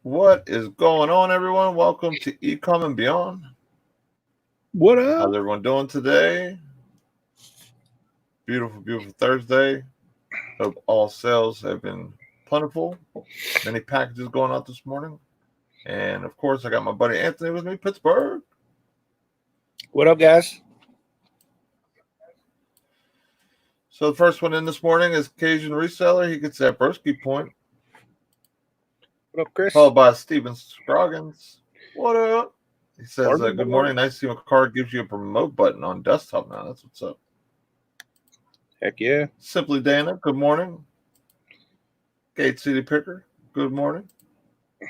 What is going on, everyone? Welcome to Ecom and Beyond. What up? How's everyone doing today? Beautiful, beautiful Thursday. Hope all sales have been plentiful. Many packages going out this morning. And, of course, I got my buddy Anthony with me, Pittsburgh. What up, guys? So the first one in this morning is Cajun Reseller. He gets that broski point. What up, Chris? Followed by Steven Scroggins. What up? He says, good morning. Nice to see a card gives you a promote button on desktop now. That's what's up. Heck yeah. Simply Dana, good morning. Gate City Picker, good morning.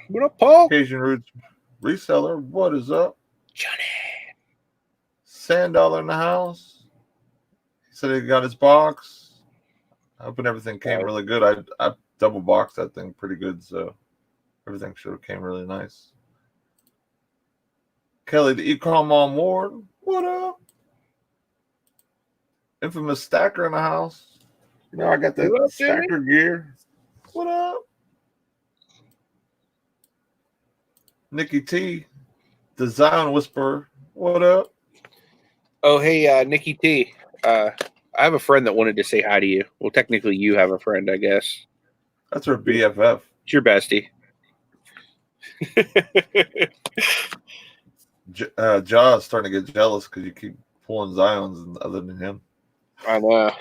What up, Paul? Cajun Roots Reseller, what is up? Johnny. $10 in the house. He said he got his box. I hope everything came really good. I double boxed that thing pretty good, so everything should have came really nice. Kelly, the Ecom on board. What up? Infamous Stacker in the house. You know, I got that Stacker gear. What up? Nikki T, Design Whisperer. What up? Oh, hey, Nikki T. I have a friend that wanted to say hi to you. Well, technically, you have a friend, I guess. That's her BFF. It's your bestie. Jaw's starting to get jealous because you keep pulling Zions other than him. I know.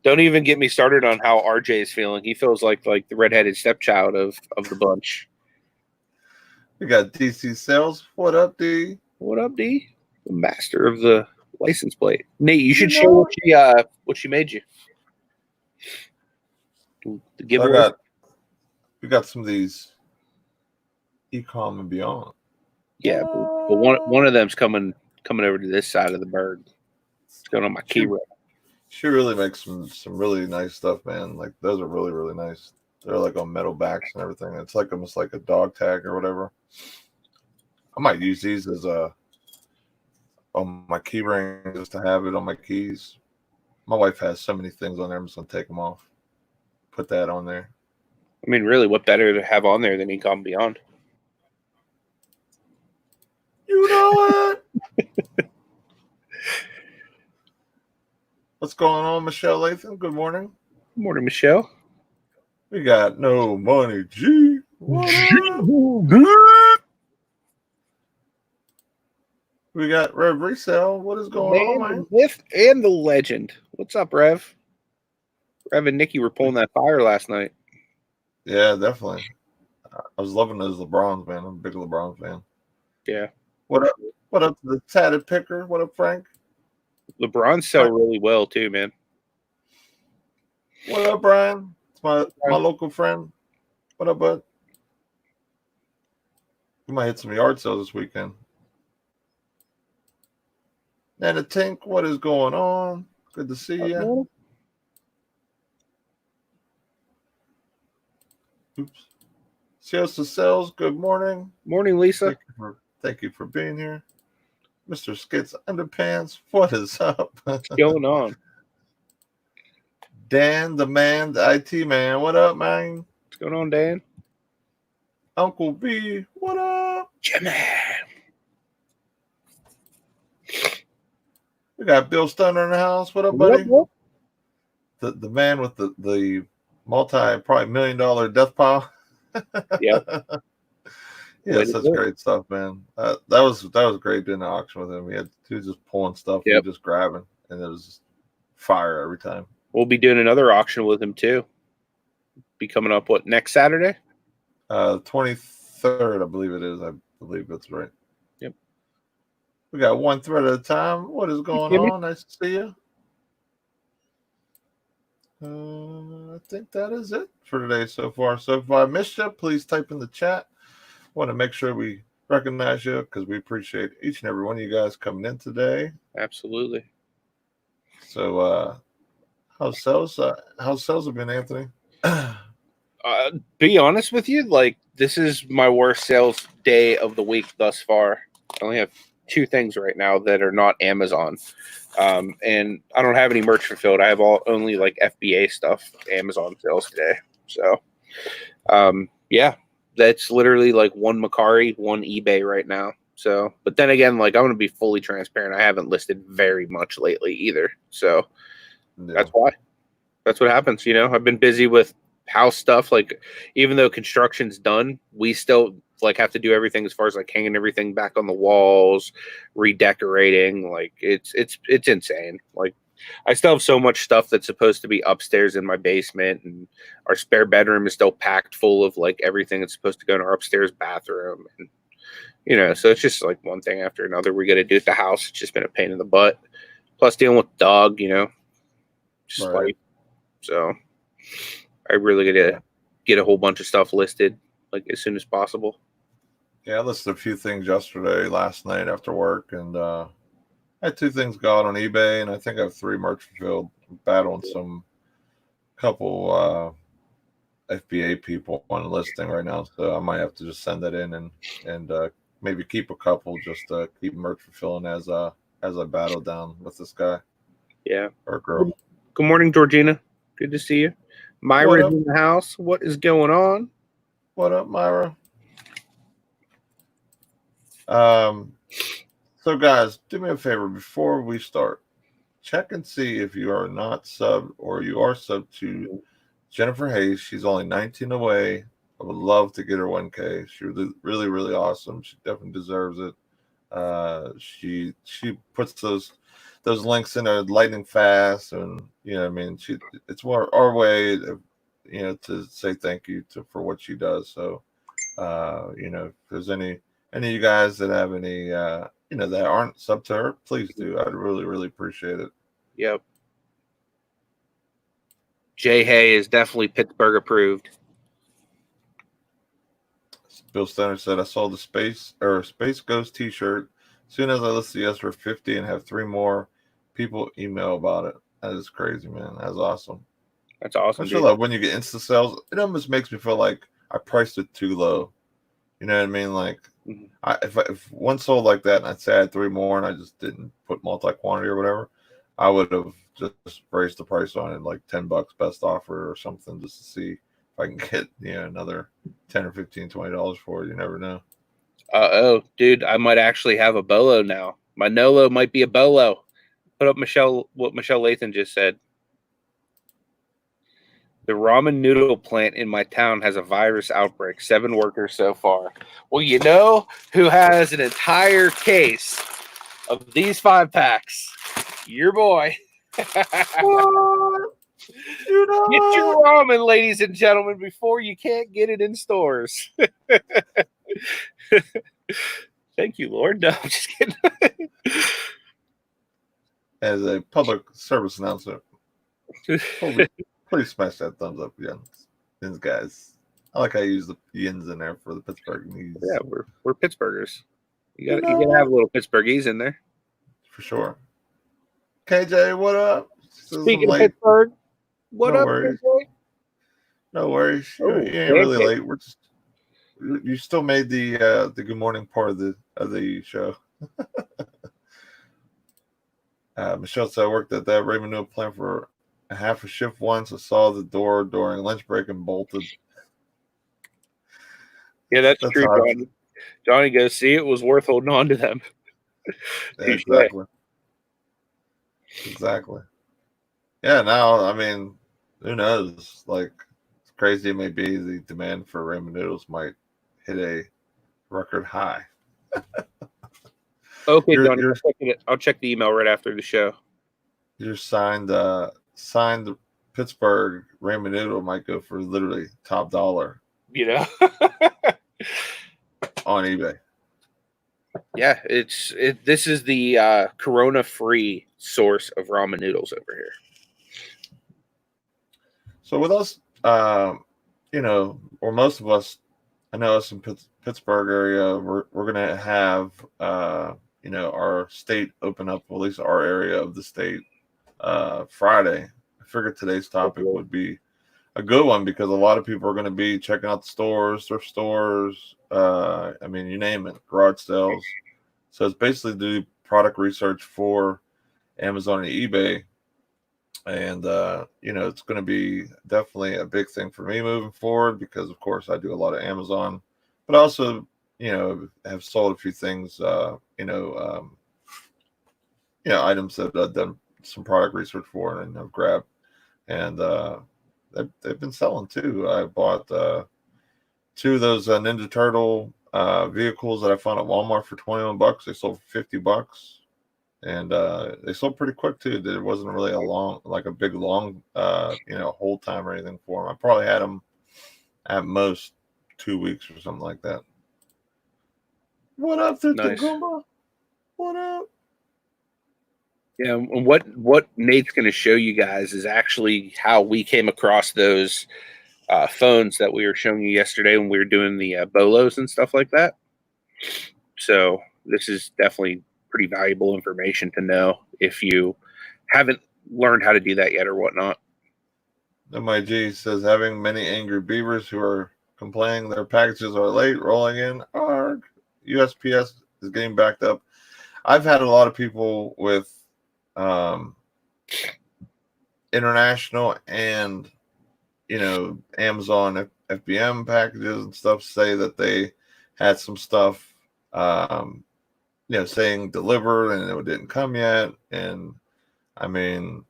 Don't even get me started on how RJ is feeling. He feels like the redheaded stepchild of the bunch. We got DC Sales. What up, D? What up, D? The master of the license plate. Nate, you should show what she made you. The giveaway. We got some of these Ecom and Beyond. Yeah, but one of them's coming over to this side of the bird. It's going on my key ring. She really makes some really nice stuff, man. Like those are really, really nice. They're like on metal backs and everything. It's like almost like a dog tag or whatever. I might use these as on my key ring just to have it on my keys. My wife has so many things on there. I'm just gonna take them off. Put that on there. I mean, really, what better to have on there than Ecom Beyond? You know it. What's going on, Michelle Latham? Good morning. Good morning, Michelle. We got no money, G. We got Rev Resale. What is going on, man? The myth and the legend. What's up, Rev? Rev and Nikki were pulling that fire last night. Yeah, definitely. I was loving those LeBrons, man. I'm a big LeBron fan. Yeah. What up? What up to the tatted picker? What up, Frank? LeBrons sell really well too, man. What up, Brian? It's my local friend. What up, bud? We might hit some yard sales this weekend. Nana Tink, what is going on? Good to see you. Oops. Siesta Sales, good morning. Morning, Lisa. Thank you for being here. Mr. Skits Underpants, what is up? What's going on? Dan, the man, the IT man, what up, man? What's going on, Dan? Uncle B, what up? Jimmy. We got Bill Stunner in the house. What up, buddy? What? The man with the probably $1 million death pile. Yeah. Yeah, such great stuff, man. That was great doing the auction with him. He was just pulling stuff, just grabbing, and it was just fire every time. We'll be doing another auction with him too. Be coming up next Saturday? 23rd, I believe it is. I believe that's right. Yep. We got one thread at a time. What is going on? Nice to see you. I think that is it for today so far. So if I missed you, please type in the chat. Want to make sure we recognize you because we appreciate each and every one of you guys coming in today. Absolutely. So, how's sales have been, Anthony? Be honest with you, this is my worst sales day of the week thus far. I only have 2 things right now that are not Amazon. And I don't have any merch fulfilled. I have only FBA stuff, Amazon sales today. So, yeah, That's literally like one Macari, one eBay right now. So, but then again, like I'm gonna be fully transparent. I haven't listed very much lately either. So that's why. That's what happens. I've been busy with house stuff. Like even though construction's done, we still like have to do everything as far as like hanging everything back on the walls, redecorating. Like it's insane. Like I still have so much stuff that's supposed to be upstairs in my basement, and our spare bedroom is still packed full of like everything that's supposed to go in our upstairs bathroom. And so it's just like one thing after another we got to do at the house. It's just been a pain in the butt. Plus dealing with the dog, just Right. like so. I really got to get a whole bunch of stuff listed like as soon as possible. Yeah, I listed a few things last night after work, and I had 2 things go out on eBay, and I think I have 3 merch fulfilled. I'm battling some couple FBA people on the listing right now, so I might have to just send that in and maybe keep a couple just to keep merch fulfilling as I battle down with this guy. Yeah. Or girl. Good morning, Georgina. Good to see you. Myra's in the house. What is going on? What up, Myra? So guys, do me a favor before we start. Check and see if you are not subbed or you are subbed to Jennifer Hayes. She's only 19 away. I would love to get her 1K. She was really, really awesome. She definitely deserves it. She puts those links in there lightning fast, and I mean, it's more our way of, to say thank you for what she does. So if there's any of you guys that have any that aren't sub to her, please do. I'd really, really appreciate it. Yep. Jay Hay is definitely Pittsburgh approved. Bill Stenner said, I saw the Space Ghost t-shirt. As soon as I listed yes for 50 and have 3 more people email about it. That is crazy, man. That's awesome. That's awesome. I feel like when you get insta sales, it almost makes me feel like I priced it too low. You know what I mean? Like if one sold like that and I'd say I had 3 more and I just didn't put multi-quantity or whatever, I would have just raised the price on it like $10 best offer or something just to see if I can get another $10 or $15, $20 for it. You never know. Oh, dude, I might actually have a bolo now. My Nolo might be a bolo. Put up what Michelle Lathan just said. The ramen noodle plant in my town has a virus outbreak. 7 workers so far. Well, you know who has an entire case of these 5-packs? Your boy. Get your ramen, ladies and gentlemen, before you can't get it in stores. Thank you, Lord. No, I'm just kidding. As a public service announcement, please smash that thumbs up, yins, guys. I like how you use the yins in there for the Pittsburgh needs. Yeah, we're Pittsburghers. You gotta have a little Pittsburghese in there. For sure. KJ, what up? Speaking of Pittsburgh, what up, worries. KJ? No worries. You ain't really late. We're just you still made the good morning part of the show. Michelle said I worked at that Raymond Noodle plant for a half a shift once. I saw the door during lunch break and bolted. Yeah, that's true, Johnny. Johnny goes, see, it was worth holding on to them. Exactly. Yeah, now, I mean, who knows? Like, as crazy it may be, the demand for ramen noodles might hit a record high. Okay, Johnny, I'll check the email right after the show. Your signed Pittsburgh ramen noodle might go for literally top dollar. On eBay. Yeah, this is the corona-free source of ramen noodles over here. So with us, or most of us, I know us in Pittsburgh area, we're gonna have our state open up, at least our area of the state, Friday. I figured today's topic would be a good one because a lot of people are going to be checking out the stores, thrift stores. I mean, you name it, garage sales. So it's basically do product research for Amazon and eBay. And it's going to be definitely a big thing for me moving forward because, of course, I do a lot of Amazon, but also have sold a few things. Items that I've done some product research for and have grabbed, and they've been selling too. I bought two of those Ninja Turtle vehicles that I found at Walmart for $21. They sold for $50. And they sold pretty quick too. There wasn't really a big long hold time or anything for them. I probably had them at most 2 weeks or something like that. What up, Nice. Goomba? What up? Yeah, and what Nate's going to show you guys is actually how we came across those phones that we were showing you yesterday when we were doing the bolos and stuff like that. So this is definitely pretty valuable information to know if you haven't learned how to do that yet or whatnot. MIG says having many angry beavers who are complaining their packages are late rolling in. Arg. USPS is getting backed up. I've had a lot of people with international and Amazon FBM packages and stuff say that they had some stuff saying delivered and it didn't come yet. And I mean,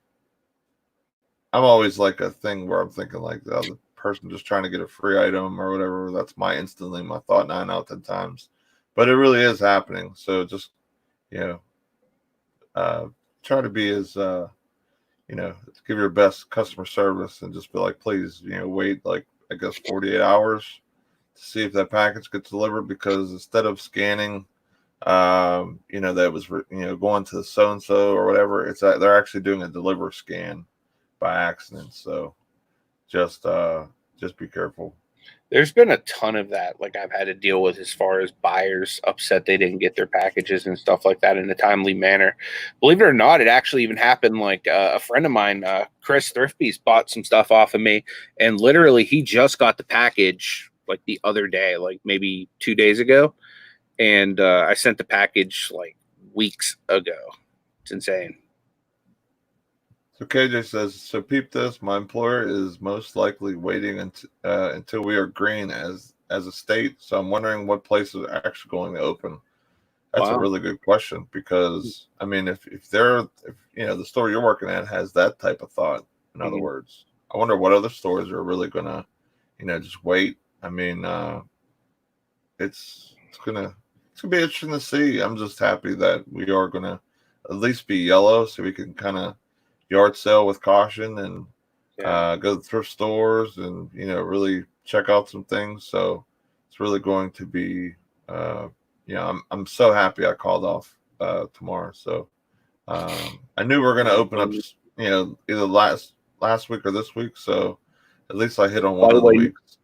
I'm always like a thing where I'm thinking like the other person just trying to get a free item or whatever. That's my thought 9 out of 10 times, but it really is happening. So just try to be as give your best customer service and just be like, please, wait like I guess 48 hours to see if that package gets delivered, because instead of scanning that was going to so and so or whatever, it's they're actually doing a deliver scan by accident. So just be careful. There's been a ton of that, like I've had to deal with, as far as buyers upset they didn't get their packages and stuff like that in a timely manner. Believe it or not, it actually even happened. Like a friend of mine, Chris Thrifty's, bought some stuff off of me, and literally he just got the package like the other day, like maybe 2 days ago, and I sent the package like weeks ago. It's insane. So KJ says, so peep this. My employer is most likely waiting until we are green as a state. So I'm wondering what places are actually going to open. That's a really good question, because I mean, if the store you're working at has that type of thought, in other words, I wonder what other stores are really gonna, just wait. I mean, it's gonna be interesting to see. I'm just happy that we are gonna at least be yellow, so we can kind of yard sale with caution and go to thrift stores and really check out some things. So it's really going to be I'm so happy I called off tomorrow. So I knew we were going to open up either last week or this week, so at least I hit on one of the weeks.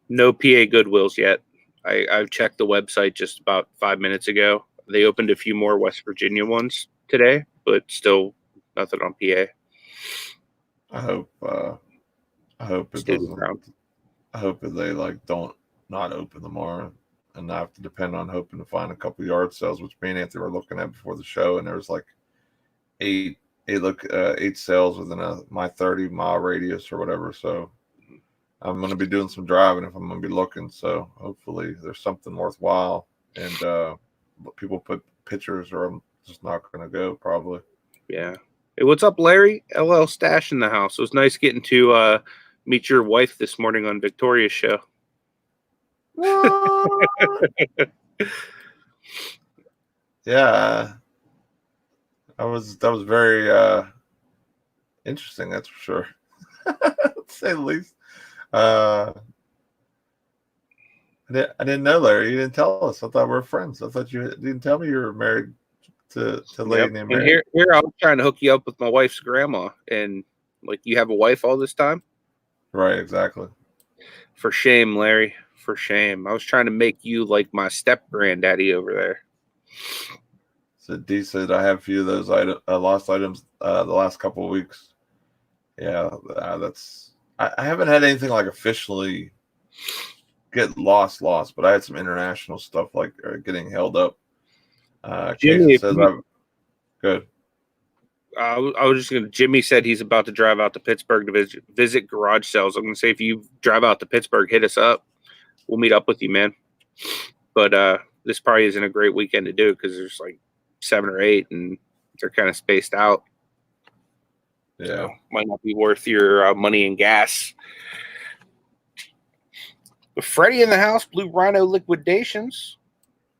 No PA Goodwills yet. I've checked the website just about 5 minutes ago. They opened a few more West Virginia ones today, but still nothing on PA. I hope it doesn't. I hope that they don't not open tomorrow and not have to depend on hoping to find a couple yard sales, which me and Anthony were looking at before the show, and there was like eight sales within my 30-mile radius or whatever. So I'm going to be doing some driving if I'm going to be looking. So hopefully there's something worthwhile, and people put pictures, or I'm just not going to go probably. Yeah. Hey, what's up, Larry? LL Stash in the house. It was nice getting to meet your wife this morning on Victoria's show. Yeah, that was very interesting. That's for sure. To say the least. I didn't know, Larry. You didn't tell us. I thought we were friends. I thought you didn't tell me you were married to a lady named Mary. And here I was trying to hook you up with my wife's grandma, and like, you have a wife all this time? Right, exactly. For shame, Larry. For shame. I was trying to make you like my step granddaddy over there. So D said, I have a few of those lost items the last couple of weeks. Yeah, that's. I haven't had anything like officially get lost, but I had some international stuff getting held up. Jimmy, says, good. I was just gonna. Jimmy said he's about to drive out to Pittsburgh to visit garage sales. I'm gonna say if you drive out to Pittsburgh, hit us up. We'll meet up with you, man. But this probably isn't a great weekend to do because there's like 7 or 8, and they're kind of spaced out. Yeah, so might not be worth your money and gas. But Freddie in the house, Blue Rhino Liquidations.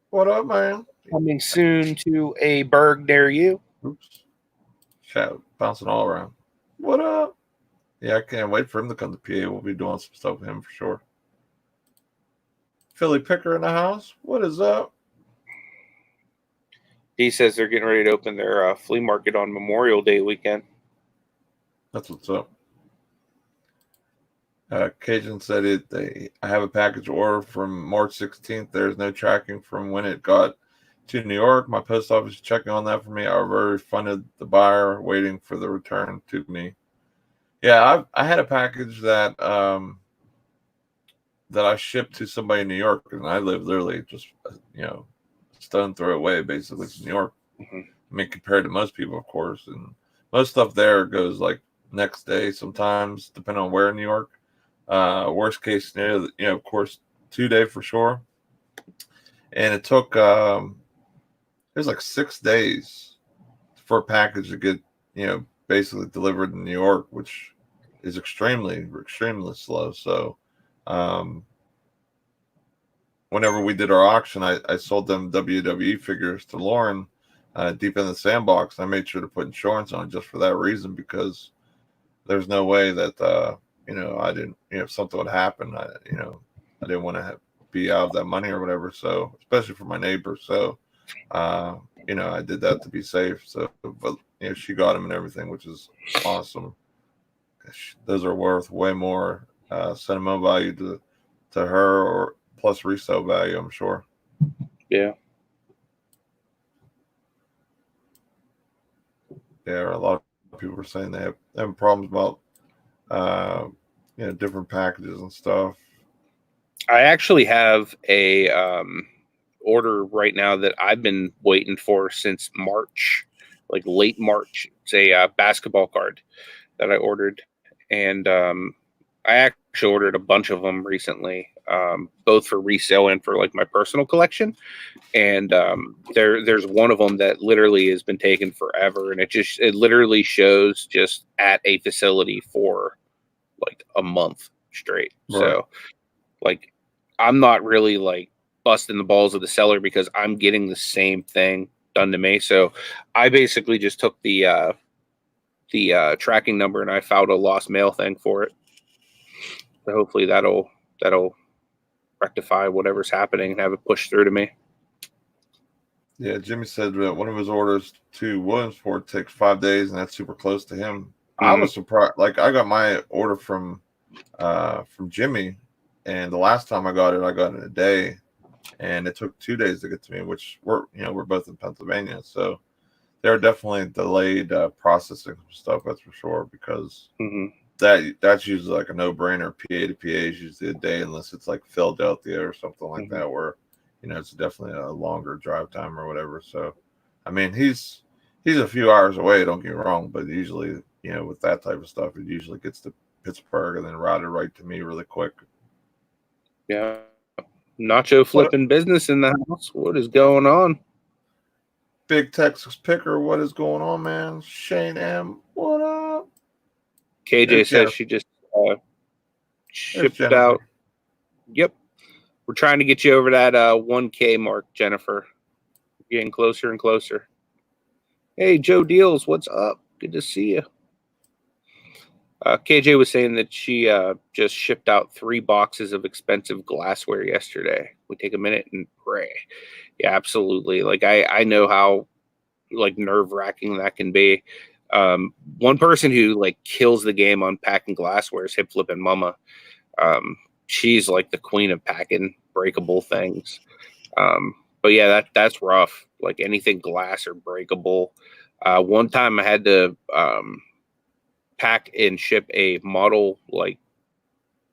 What up, man? Coming soon to a burg near you. Oops. Chat bouncing all around. What up? Yeah, I can't wait for him to come to PA. We'll be doing some stuff with him for sure. Philly Picker in the house. What is up? He says they're getting ready to open their flea market on Memorial Day weekend. That's what's up. Cajun said I have a package order from March 16th. There's no tracking from when it got to New York. My post office is checking on that for me. I already refunded the buyer, waiting for the return to me. Yeah, I had a package that I shipped to somebody in New York, and I live literally just stone throw away basically to New York. Mm-hmm. I mean, compared to most people, of course, and most stuff there goes like next day sometimes, depending on where in New York. Worst case scenario, of course, 2 day for sure. And it took it was like 6 days for a package to get basically delivered in New York, which is extremely slow. So whenever we did our auction, I sold them WWE figures to Lauren deep in the sandbox. I made sure to put insurance on it just for that reason, because there's no way that I didn't, if something would happen, I didn't want to be out of that money or whatever. So especially for my neighbor. So I did that to be safe. So, but she got them and everything, which is awesome. Those are worth way more sentimental value to her, or plus resale value, I'm sure. Yeah. Yeah, a lot of people are saying they have problems about different packages and stuff. I actually have a order right now that I've been waiting for since March, like late March. It's a basketball card that I ordered, and I actually ordered a bunch of them recently, both for resale and for like my personal collection. And there's one of them that literally has been taken forever, and it literally shows just at a facility for like a month straight. Right. So like I'm not really like busting the balls of the seller because I'm getting the same thing done to me. So I basically just took the tracking number and I filed a lost mail thing for it. So hopefully that'll rectify whatever's happening and have it pushed through to me. Yeah, Jimmy said that one of his orders to Williamsport takes 5 days, and that's super close to him. Mm-hmm. I was surprised. Like, I got my order from Jimmy, and the last time I got it in a day, and it took 2 days to get to me. Which we're both in Pennsylvania, so they're definitely delayed processing stuff. That's for sure, because that's usually like a no-brainer. PA to PA is usually a day, unless it's like Philadelphia or something like that, where it's definitely a longer drive time or whatever. So, I mean, he's a few hours away, don't get me wrong, but usually, with that type of stuff, it usually gets to Pittsburgh and then routed right to me really quick. Yeah. Nacho flipping business in the house. What is going on? Big Texas Picker, what is going on, man? Shane M, what up? KJ says she just shipped out. Yep. We're trying to get you over that 1K mark, Jennifer. We're getting closer and closer. Hey, Joe Deals, what's up? Good to see you. KJ was saying that she just shipped out 3 boxes of expensive glassware yesterday. We take a minute and pray. Yeah, absolutely. Like I know how like nerve-wracking that can be. One person who like kills the game on packing glassware is Hip Flippin' Mama. She's like the queen of packing breakable things. But yeah, that's rough. Like anything glass or breakable. One time I had to pack and ship a model like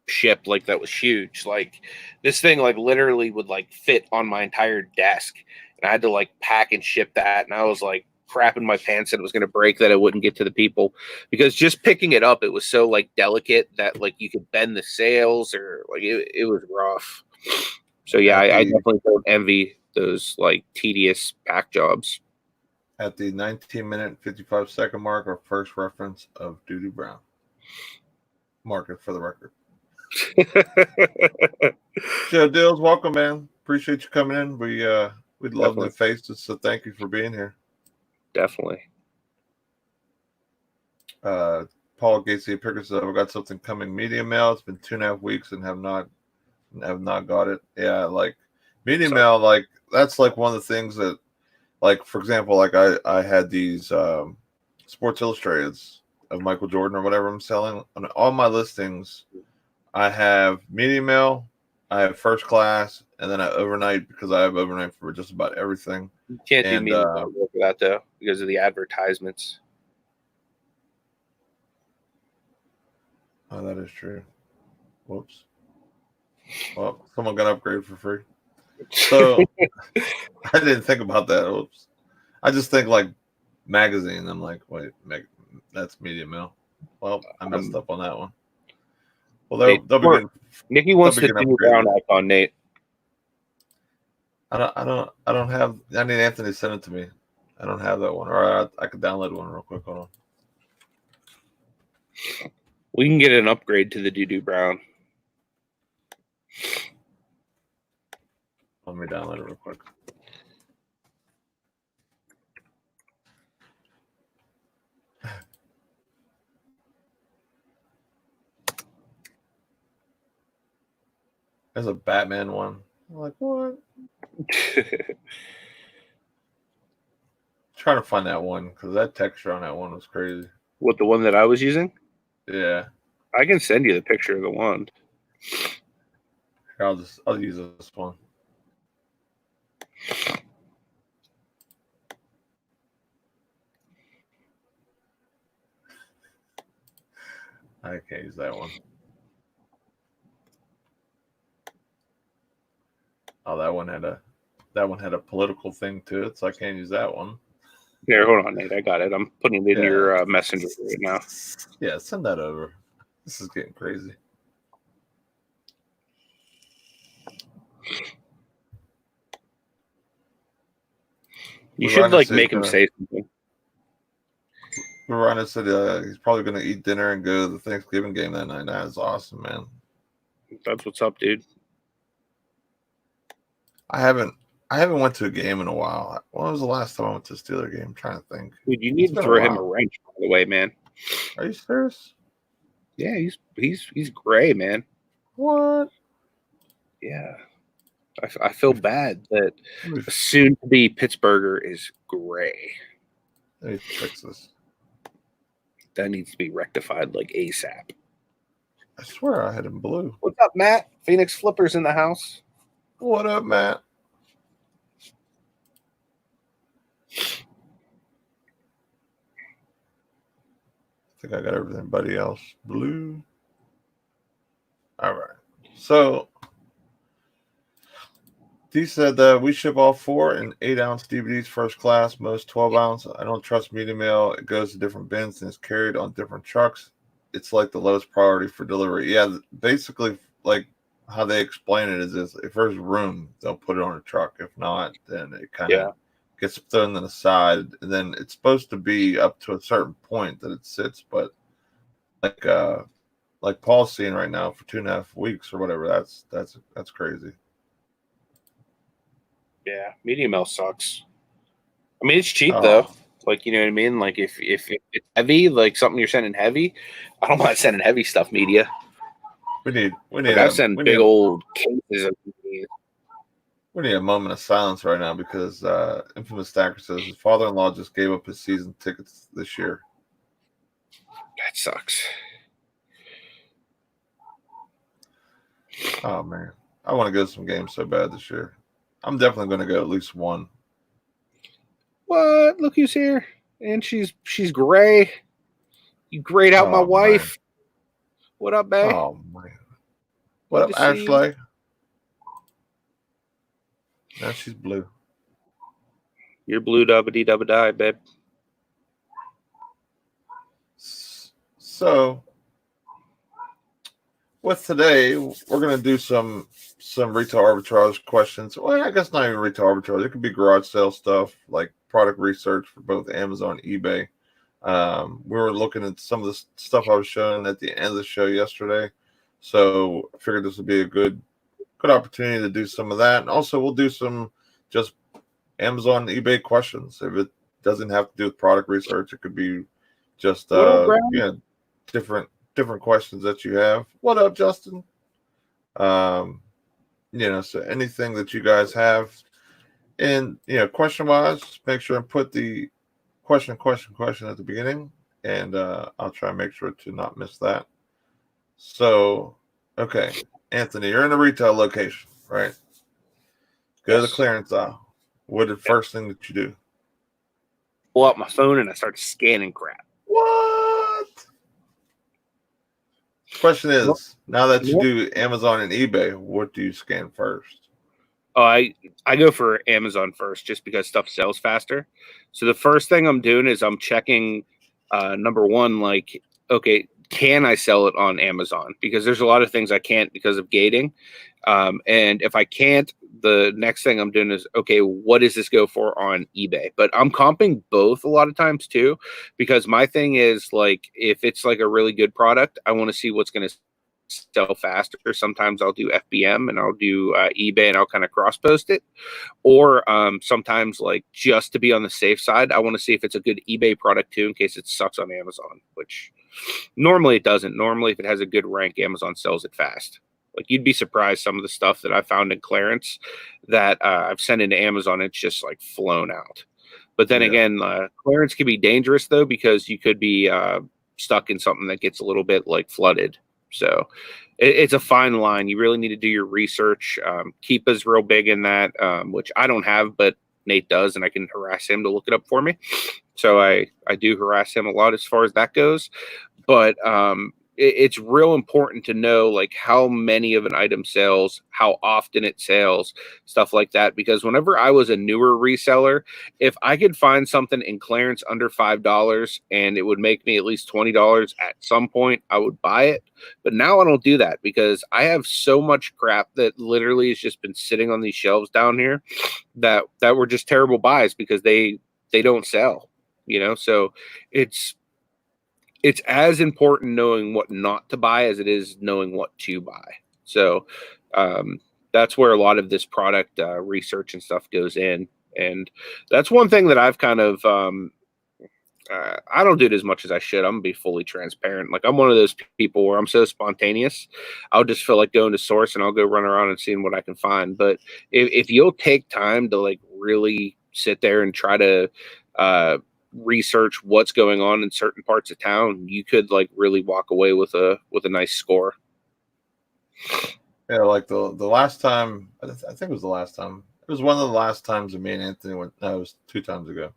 ship like that was huge. Like this thing like literally would like fit on my entire desk, and I had to like pack and ship that. And I was like, crapping my pants that it was going to break, that it wouldn't get to the people, because just picking it up, it was so like delicate that like you could bend the sails, or like it was rough. So yeah, I definitely don't envy those like tedious pack jobs. At the 19-minute 55-second mark, our first reference of Doo-Doo Brown. Mark it for the record. Joe Dills, welcome, man. Appreciate you coming in. We'd love new faces, so thank you for being here. Definitely. Paul Gacy Pickers said, I've got something coming media mail. It's been 2.5 weeks and have not got it. Yeah, like media mail, like that's like one of the things that, like, for example, like I had these Sports Illustrateds of Michael Jordan or whatever I'm selling. On all my listings, I have media mail, I have first class, and then I overnight, because I have overnight for just about everything. You can't do media mail for that though, because of the advertisements. Oh, that is true. Whoops. Well, someone got upgraded for free. So I didn't think about that. Oops. I just think like magazine. I'm like, wait, that's media mail. Well, I messed up on that one. Well, they'll be getting. Nikki wants the Doo-Doo Brown icon, Nate. I don't have. I need Anthony to send it to me. I don't have that one, or I could download one real quick. Hold on. We can get an upgrade to the Doo-Doo Brown. Let me download it real quick. There's a Batman one. I'm like, what? Trying to find that one, because that texture on that one was crazy. What, the one that I was using? Yeah. I can send you the picture of the one. Here, I'll use this one. I can't use that one. Oh, that one had a political thing to it, so I can't use that one. Here, hold on, Nate. I got it. I'm putting it in your messenger right now. Yeah, send that over. This is getting crazy. You should like make him say something. Ryan said he's probably going to eat dinner and go to the Thanksgiving game that night. That is awesome, man. That's what's up, dude. I haven't went to a game in a while. When was the last time I went to a Steeler game? I'm trying to think. Dude, you need to throw him a wrench, by the way, man. Are you serious? Yeah, he's gray, man. What? Yeah. I feel bad that a soon-to-be Pittsburgher is gray. Let me fix this. That needs to be rectified like ASAP. I swear I had him blue. What's up, Matt? Phoenix Flippers in the house. What up, Matt? I think I got everybody else blue. All right. So he said that we ship all 4 and 8 ounce DVDs first class, most 12 ounce. I don't trust media mail. It goes to different bins and is carried on different trucks. It's like the lowest priority for delivery. Yeah, basically, like how they explain it is if there's room, they'll put it on a truck. If not, then it kind of gets thrown to the side. And then it's supposed to be up to a certain point that it sits. But like Paul's seeing right now for 2.5 weeks or whatever, that's crazy. Yeah, media mail sucks. I mean, it's cheap though. Like, you know what I mean? Like if it's heavy, like something you're sending heavy, I don't mind sending heavy stuff media. We need. Like I send big old cases of media. We need a moment of silence right now because Infamous Stacker says his father-in-law just gave up his season tickets this year. That sucks. Oh man, I want to go to some games so bad this year. I'm definitely going to go at least one. What? Look who's here. And she's gray. You grayed out my wife. Man. What up, babe? Oh, man. What up, Ashley? Now she's blue. You're blue, dubbity dubba die, babe. So with today, we're going to do some retail arbitrage questions. Well, I guess not even retail arbitrage. It could be garage sale stuff, like product research for both Amazon and eBay. We were looking at some of the stuff I was showing at the end of the show yesterday, so I figured this would be a good opportunity to do some of that. And also, we'll do some just Amazon and eBay questions. If it doesn't have to do with product research, it could be just different questions that you have. What up, Justin? So anything that you guys have, and question wise, make sure and put the question at the beginning, and I'll try and make sure to not miss that. So, okay, Anthony, you're in a retail location, right? Go to the clearance aisle. What the first thing that you do? Pull out my phone and I start scanning crap. What? Question is, now that you do Amazon and eBay, what do you scan first? Oh, I go for Amazon first just because stuff sells faster. So the first thing I'm doing is I'm checking number one, like, okay, can I sell it on Amazon? Because there's a lot of things I can't because of gating. And if I can't, the next thing I'm doing is, okay, what does this go for on eBay? But I'm comping both a lot of times too, because my thing is, like, if it's like a really good product, I want to see what's going to sell faster. Sometimes I'll do FBM and I'll do eBay and I'll kind of cross post it. Or sometimes, like, just to be on the safe side, I want to see if it's a good eBay product too, in case it sucks on Amazon, which normally it doesn't. Normally, if it has a good rank, Amazon sells it fast. Like, you'd be surprised some of the stuff that I found in clearance that I've sent into Amazon, it's just like flown out. But then again, clearance can be dangerous though, because you could be stuck in something that gets a little bit like flooded. So it's a fine line. You really need to do your research. Keepa's real big in that, which I don't have, but Nate does, and I can harass him to look it up for me. So I do harass him a lot as far as that goes. But it's real important to know, like, how many of an item sells, how often it sells, stuff like that. Because whenever I was a newer reseller, if I could find something in clearance under $5 and it would make me at least $20 at some point, I would buy it. But now I don't do that because I have so much crap that literally has just been sitting on these shelves down here that were just terrible buys because they don't sell, So it's as important knowing what not to buy as it is knowing what to buy. So that's where a lot of this product research and stuff goes in. And that's one thing that I've kind of, I don't do it as much as I should. I'm gonna be fully transparent. Like, I'm one of those people where I'm so spontaneous. I'll just feel like going to source and I'll go run around and seeing what I can find. But if you'll take time to, like, really sit there and try to, research what's going on in certain parts of town, you could, like, really walk away with a nice score. Yeah, like the last time, I think it was the last time. It was one of the last times that me and Anthony went. No, it was 2 times ago.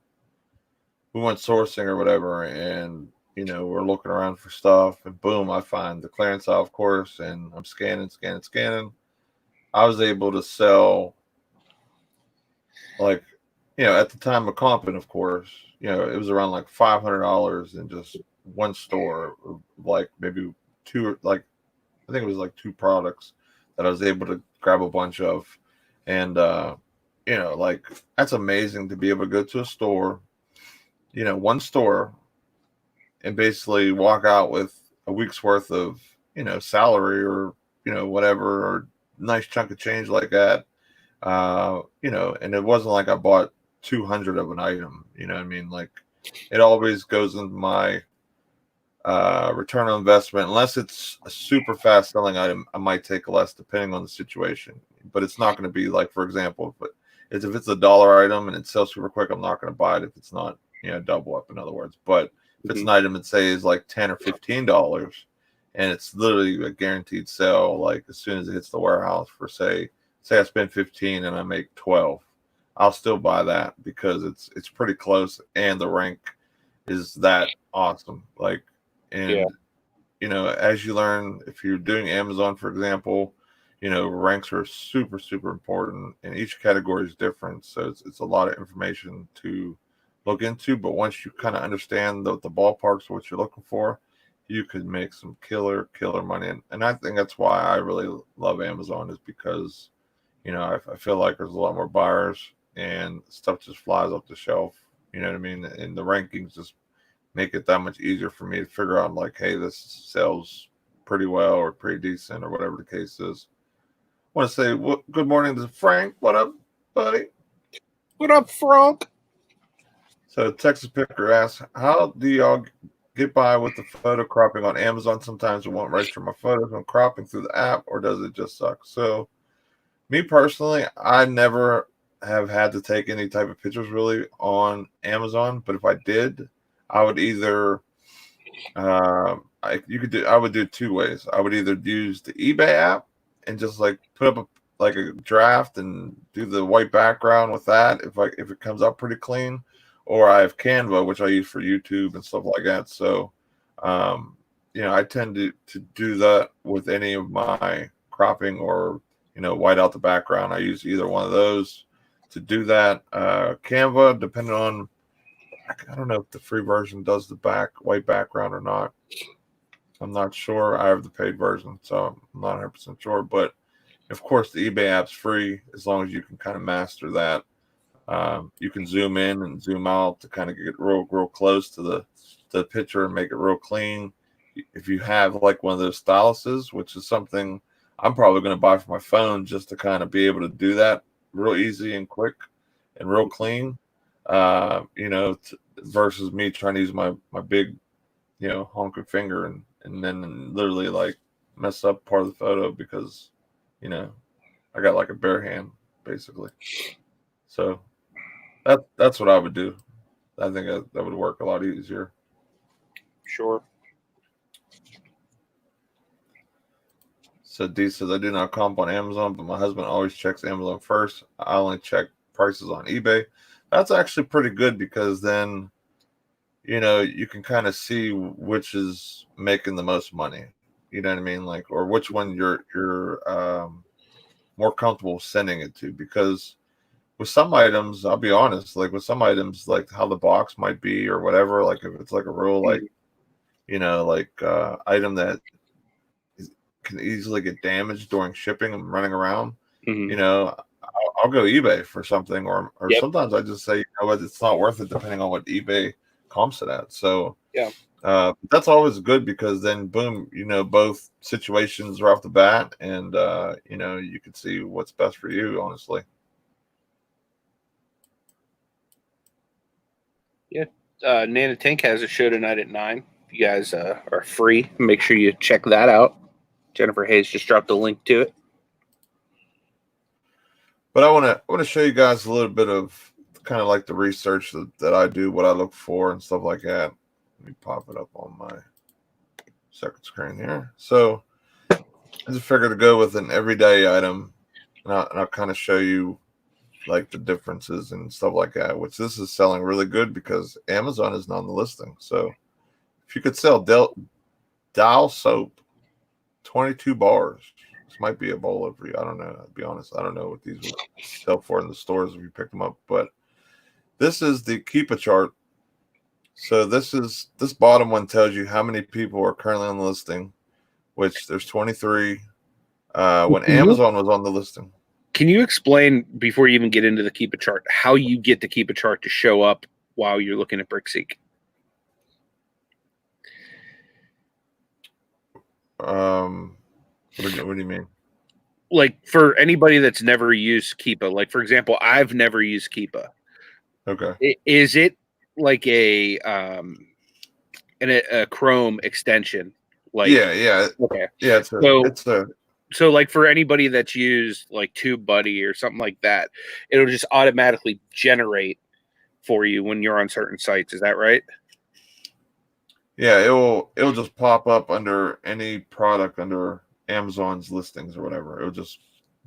We went sourcing or whatever, and we're looking around for stuff, and boom, I find the clearance aisle, of course, and I'm scanning. I was able to sell, like, at the time of comping, of course, it was around like $500 in just one store, like maybe 2, like, I think it was like 2 products that I was able to grab a bunch of. And, like, that's amazing to be able to go to a store, one store, and basically walk out with a week's worth of, salary or, whatever, or nice chunk of change like that. And it wasn't like I bought 200 of an item, what I mean? Like, it always goes into my return on investment. Unless it's a super fast selling item, I might take less depending on the situation, but it's not going to be like, for example, if it's a dollar item and it sells super quick, I'm not going to buy it if it's not, double up, in other words. But if it's an item that say is like $10 or $15 and it's literally a guaranteed sell, like as soon as it hits the warehouse, for say I spend 15 and I make 12, I'll still buy that because it's pretty close and the rank is that awesome. Like, and as you learn, if you're doing Amazon, for example, ranks are super, super important, and each category is different. So it's a lot of information to look into. But once you kind of understand the ballparks of what you're looking for, you could make some killer money. And I think that's why I really love Amazon, is because, you know, I feel like there's a lot more buyers and stuff just flies off the shelf. You know what I mean? And the rankings just make it that much easier for me to figure out, like, hey, this sells pretty well or pretty decent or whatever the case is. I want to say good morning to Frank. What up, buddy? What up, Frank? So Texas Picker asks, how do y'all get by with the photo cropping on Amazon? Sometimes it won't register my photos when cropping through the app, or does it just suck? So me personally, I never have had to take any type of pictures really on Amazon, but if I did, I would either I would do two ways. I would either use the eBay app and just like put up a draft and do the white background with that if it comes up pretty clean, or I have Canva, which I use for YouTube and stuff like that. So you know, I tend to do that with any of my cropping, or, you know, white out the background. I use either one of those to do that. Canva, depending on, I don't know if the free version does the white background or not. I'm not sure. I have the paid version, so I'm not 100% sure. But of course, the eBay app's free as long as you can kind of master that. You can zoom in and zoom out to kind of get real close to the picture and make it real clean. If you have like one of those styluses, which is something I'm probably going to buy for my phone just to kind of be able to do that real easy and quick and real clean, you know, versus me trying to use my big, you know, honking finger and then literally like mess up part of the photo because, you know, I got like a bare hand basically. So that's what I would do. I think that would work a lot easier. Sure. So D says, I do not comp on Amazon, but my husband always checks Amazon first. I only check prices on eBay. That's actually pretty good because then, you know, you can kind of see which is making the most money. You know what I mean? Like, or which one you're more comfortable sending it to. Because with some items, I'll be honest, like with some items, like how the box might be or whatever, like if it's like a real, like, you know, like item that can easily get damaged during shipping and running around, you know, I'll go eBay for something, or sometimes I just say, you know what, it's not worth it, depending on what eBay comps it at. So that's always good because then boom, you know, both situations are off the bat, and you know, you can see what's best for you, honestly. Nana Tank has a show tonight at 9. If you guys are free, make sure you check that out. Jennifer Hayes just dropped a link to it. But I want to show you guys a little bit of kind of like the research that I do, what I look for and stuff like that. Let me pop it up on my second screen here. So I just figured to go with an everyday item, and I'll kind of show you like the differences and stuff like that, which this is selling really good because Amazon isn't on the listing. So if you could sell Dial soap, 22 bars, this might be a bowler for you. I don't know. To be honest, I don't know what these would sell for in the stores if you pick them up. But this is the Keep a chart. So this bottom one tells you how many people are currently on the listing, which there's 23. When Amazon was on the listing. Can you explain, before you even get into the Keep a chart, how you get the Keep a chart to show up while you're looking at BrickSeek? What do you mean? Like for anybody that's never used Keepa, like for example, I've never used Keepa. Okay. Is it like a Chrome extension? Like yeah. Okay. Yeah, So like for anybody that's used like TubeBuddy or something like that, it'll just automatically generate for you when you're on certain sites. Is that right? Yeah, it'll just pop up under any product under Amazon's listings or whatever. It'll just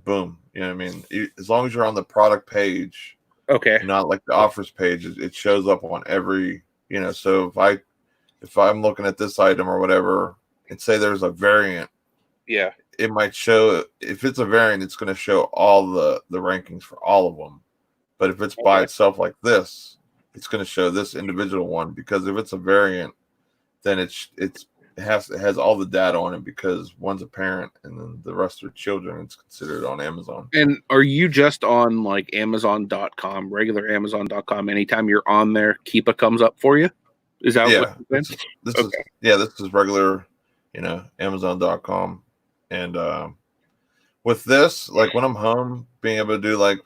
boom. You know what I mean? As long as you're on the product page, okay, not like the offers page, it shows up on every, you know. So if I'm looking at this item or whatever, and say there's a variant, yeah, it might show. If it's a variant, it's going to show all the rankings for all of them. But if it's by itself like this, it's going to show this individual one, because if it's a variant, then it has all the data on it because one's a parent and then the rest are children. It's considered on Amazon. And are you just on like Amazon.com, regular Amazon.com? Anytime you're on there, Keepa comes up for you? Is that what you're saying? This is regular, Amazon.com. And with this, like when I'm home, being able to do like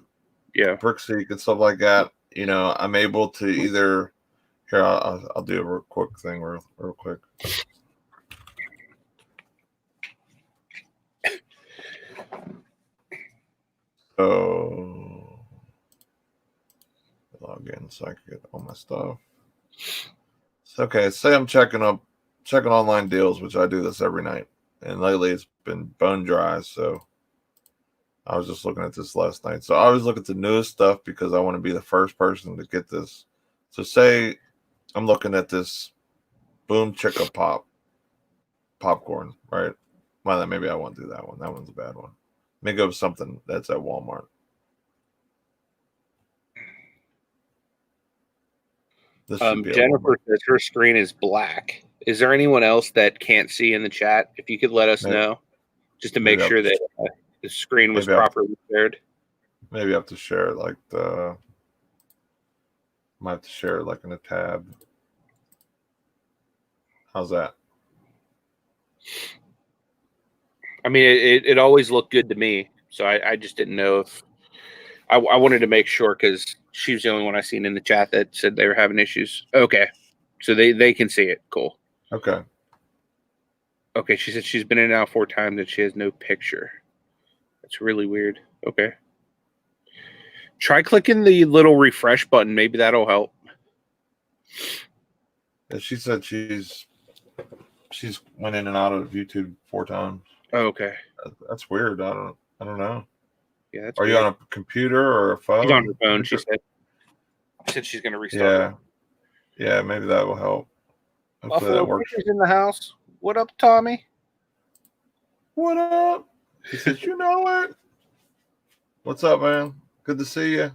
Brickseek and stuff like that, I'm able to either here. I'll do a real quick thing real quick. So log in so I can get all my stuff. So, okay, say I'm checking online deals, which I do this every night, and lately it's been bone dry. So I was just looking at this last night. So I always look at the newest stuff because I want to be the first person to get this. So say I'm looking at this Boom Chicka popcorn, right? Well, then maybe I won't do that one. That one's a bad one. Let me go with something that's at Walmart. Jennifer says her screen is black. Is there anyone else that can't see in the chat? If you could let us know, just to make sure that the screen was properly shared. Maybe I have to share it like might have to share it like in a tab. How's that? I mean, it always looked good to me, so I just didn't know if I wanted to make sure because she was the only one I seen in the chat that said they were having issues. Okay, so they can see it. Cool. Okay. Okay, she said she's been in and out 4 times and she has no picture. That's really weird. Okay. Try clicking the little refresh button. Maybe that'll help. Yeah, she said she's went in and out of YouTube 4 times. Oh, okay. That's weird. I don't know. Yeah, that's Are you on a computer or a phone? She's on her phone. She said she's going to restart. Yeah, maybe that will help. Buffalo Picker's in the house. What up, Tommy? What up? He says, you know it. What's up, man? Good to see you.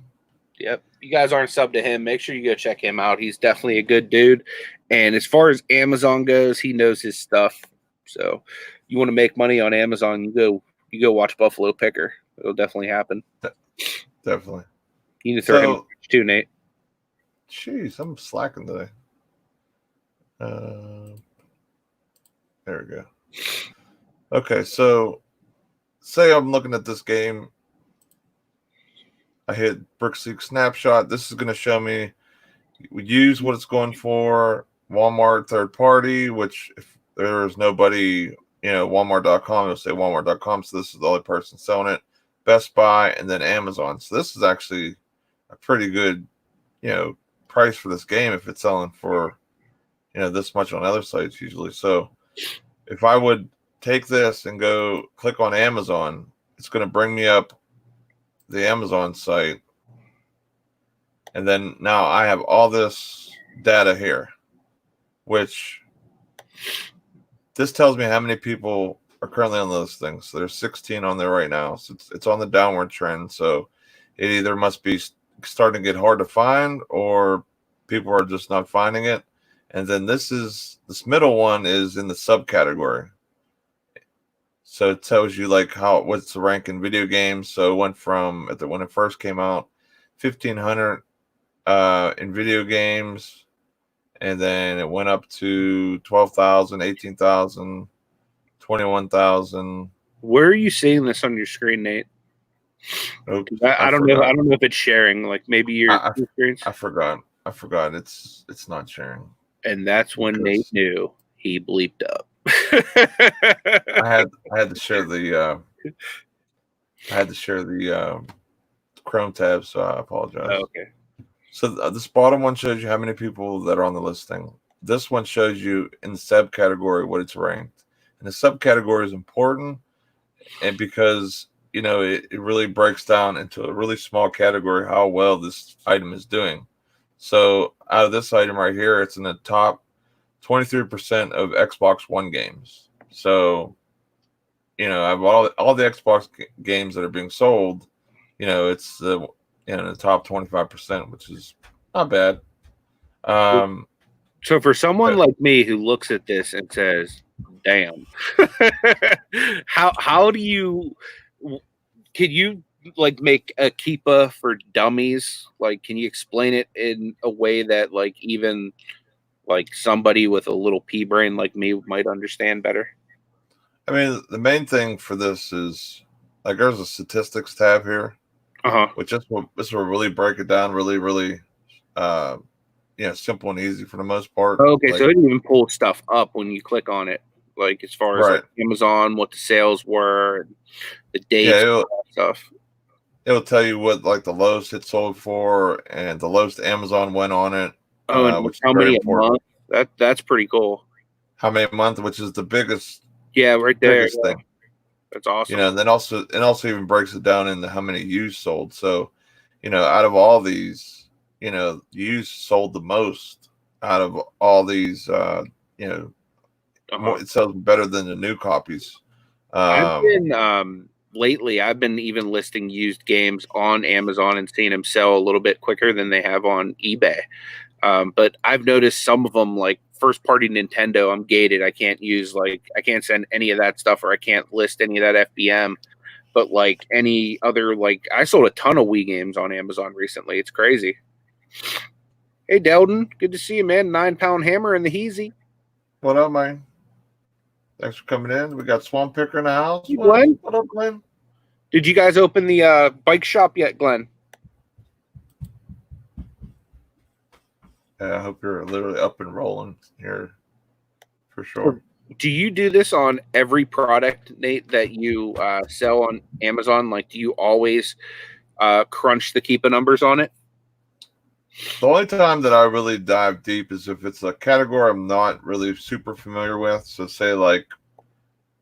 Yep. You guys aren't subbed to him. Make sure you go check him out. He's definitely a good dude. And as far as Amazon goes, he knows his stuff. So you want to make money on Amazon, you go watch Buffalo Picker. It'll definitely happen. Definitely. You need to throw him too, Nate. Jeez, I'm slacking today. There we go. Okay, so say I'm looking at this game. I hit Brickseek snapshot. This is going to show me we use what it's going for. Walmart third party, which if there's nobody, Walmart.com, it'll say Walmart.com. So this is the only person selling it. Best Buy and then Amazon. So this is actually a pretty good, price for this game if it's selling for, this much on other sites usually. So if I would take this and go click on Amazon, it's going to bring me up the Amazon site. And then now I have all this data here, which this tells me how many people are currently on those things. So there's 16 on there right now. So it's on the downward trend. So it either must be starting to get hard to find or people are just not finding it. And then this middle one is in the subcategory. So it tells you like what's the rank in video games. So it went from when it first came out, 1,500 in video games, and then it went up to 12,000, 18,000, 21,000. Where are you seeing this on your screen, Nate? Oops, I don't know. I don't know if it's sharing. Like maybe your experience. I forgot. It's not sharing. And that's when Nate knew he bleeped up. I had to share the Chrome tab, so I apologize. Oh, okay. So this bottom one shows you how many people that are on the listing. This one shows you in the subcategory what it's ranked. And the subcategory is important, and because it really breaks down into a really small category how well this item is doing. So out of this item right here, it's in the top 23% of Xbox One games. So, I've all the Xbox games that are being sold, it's in the top 25%, which is not bad. So for someone like me who looks at this and says, damn. How do you? Can you like make a Keepa for dummies? Like, can you explain it in a way that like even like somebody with a little pea brain like me might understand better? I mean, the main thing for this is like there's a statistics tab here, Uh-huh. which this will really break it down really uh simple and easy for the most part. Okay, so Like it even pulls stuff up when you click on it, like as far as like right. Amazon, what the sales were, the Yeah, dates, all that stuff. it'll tell you what like the lowest it sold for and the lowest Amazon went on it, Oh, and like which is how very many a important. month? That's pretty cool. How many a month, which is the Yeah, right there. biggest Yeah, thing. that's awesome. And then also even breaks it down into how many used sold. So, out of all these, used sold the most out of all these. Uh-huh. More, it sells better than the new copies. I've Um, been lately. I've been even listing used games on Amazon and seeing them sell a little bit quicker than they have on eBay. But I've noticed some of them, like first party Nintendo, I'm gated. I can't send any of that stuff, or I can't list any of that FBM. But like any other, like I sold a ton of Wii games on Amazon recently. It's crazy. Hey Delden, good to see you, man. 9 pound hammer in the heezy. what up, man? Thanks for coming in. We got Swamp Picker in the house. Hey, Glenn, What up, Glenn? did you guys open the bike shop yet, Glenn? I hope you're literally up and rolling here for sure. Do you do this on every product, Nate, that you sell on Amazon? Like, do you always crunch the Keepa numbers on it? The only time that I really dive deep is if it's a category I'm not really super familiar with. So, say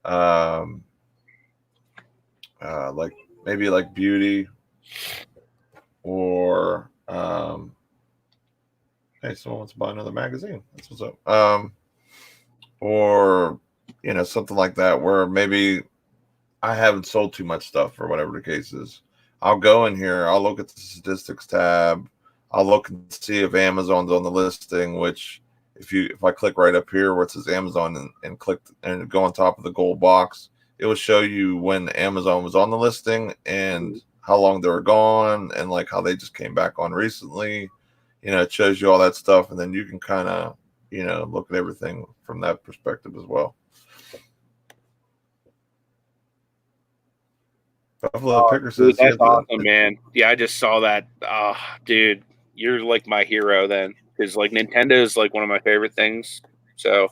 um, like maybe like beauty or hey, someone wants to buy another magazine. That's what's up. Or something like that where maybe I haven't sold too much stuff or whatever the case is. I'll go in here, I'll look at the statistics tab, I'll look and see if Amazon's on the listing, which if I click right up here where it says Amazon and click and go on top of the gold box, it will show you when Amazon was on the listing and how long they were gone and like how they just came back on recently. It shows you all that stuff, and then you can kind of, look at everything from that perspective as well. Buffalo Oh, Picker dude, says he that's has awesome, man. Yeah, I just saw that. Dude, you're like my hero then, because like Nintendo is like one of my favorite things. So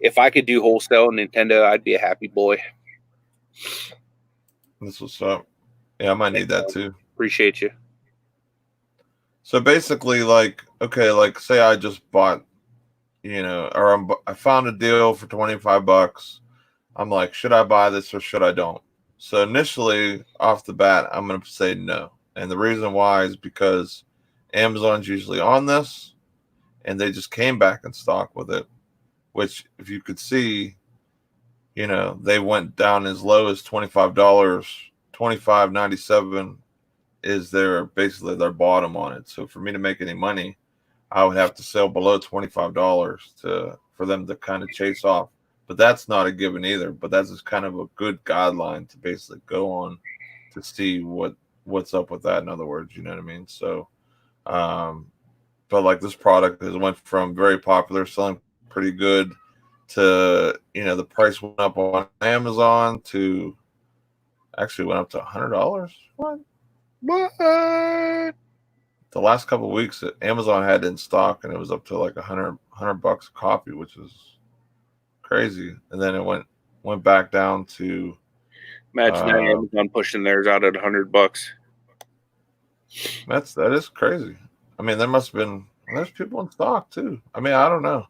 if I could do wholesale Nintendo, I'd be a happy boy. this what's up. Yeah, I might need that too. Appreciate you. So basically, like, okay, like say I just bought, or I found a deal for $25. I'm like, should I buy this or should I don't? So initially, off the bat, I'm going to say no. And the reason why is because Amazon's usually on this and they just came back in stock with it, which if you could see, they went down as low as $25, $25.97 is basically their bottom on it. So for me to make any money, I would have to sell below $25 for them to kind of chase off. But that's not a given either. But that's just kind of a good guideline to basically go on to see what's up with that. In other words, you know what I mean? So, but like this product has went from very popular, selling pretty good, to the price went up on Amazon to actually went up to $100. What? The last couple of weeks Amazon had it in stock and it was up to like $100 a copy, which is crazy. And then it went back down to Imagine that Amazon pushing theirs out at $100. that is crazy. I mean, there's people in stock too. I mean, I don't know.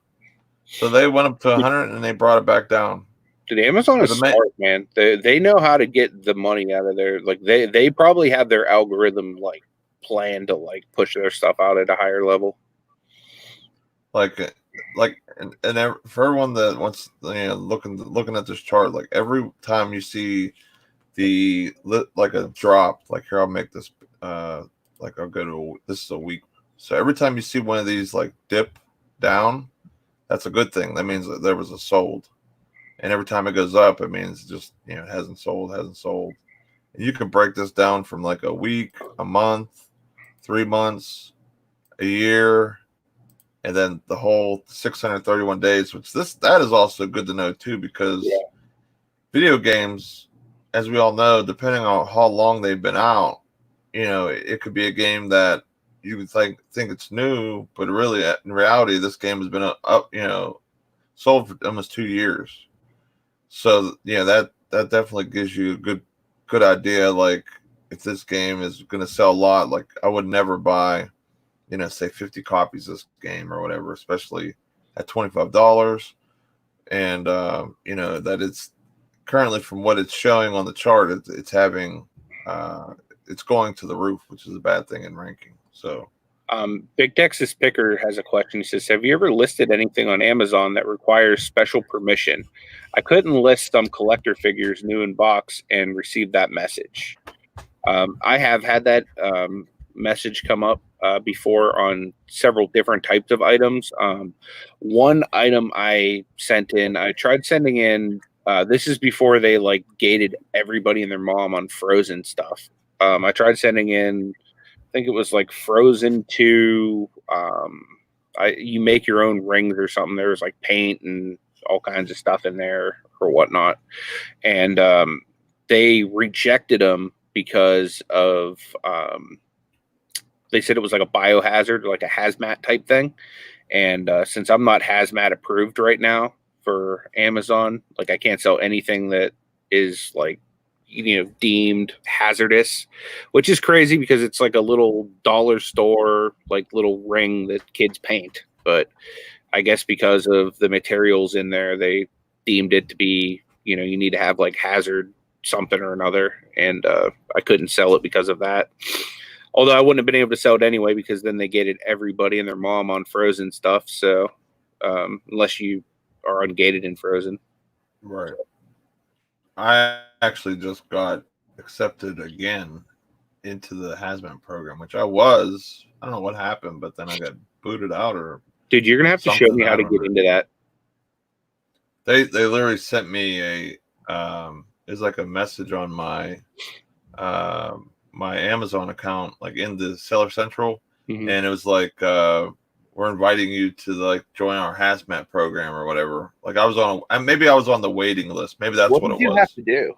So they went up to 100 and they brought it back down. Dude, Amazon is smart, man. They know how to get the money out of there. Like they probably have their algorithm like planned to like push their stuff out at a higher level. Like and for everyone that wants looking at this chart, like every time you see like a drop, like here I'll make this like I'll go to this is a week. So every time you see one of these like dip down, that's a good thing. That means that there was a sold. and every time it goes up, it means just it hasn't sold. And you can break this down from like a week, a month, 3 months, a year, and then the whole 631 days. That is also good to know too, because video games, as we all know, depending on how long they've been out, it could be a game that you would think it's new, but really in reality, this game has been up, sold for almost 2 years. So that definitely gives you a good idea. Like if this game is going to sell a lot, like I would never buy, say 50 copies of this game or whatever, especially at $25. And that it's currently, from what it's showing on the chart, it's having it's going to the roof, which is a bad thing in ranking. So Big Texas Picker has a question. He says, have you ever listed anything on Amazon that requires special permission? I couldn't list some collector figures new in box and receive that message. I have had that message come up before on several different types of items. One item I sent in, I tried sending in, this is before they like gated everybody and their mom on Frozen stuff. I tried sending in, I think it was like Frozen 2. You make your own rings or something. There was like paint and all kinds of stuff in there or whatnot. And they rejected them because of, they said it was like a biohazard, like a hazmat type thing. And since I'm not hazmat approved right now for Amazon, like I can't sell anything that is like, deemed hazardous, which is crazy because it's like a little dollar store, like little ring that kids paint. But I guess because of the materials in there, they deemed it to be, you need to have like hazard something or another. And I couldn't sell it because of that. Although I wouldn't have been able to sell it anyway, because then they gated everybody and their mom on Frozen stuff. So unless you are ungated in Frozen. Right. I actually just got accepted again into the hazmat program, which I don't know what happened, but then I got booted out or dude, you're gonna have to show me how to get into that. They literally sent me it's like a message on my my Amazon account, like in the Seller Central, and it was like we're inviting you to like join our hazmat program or whatever. Like I was on the waiting list. Maybe that's what it was. What did you have to do?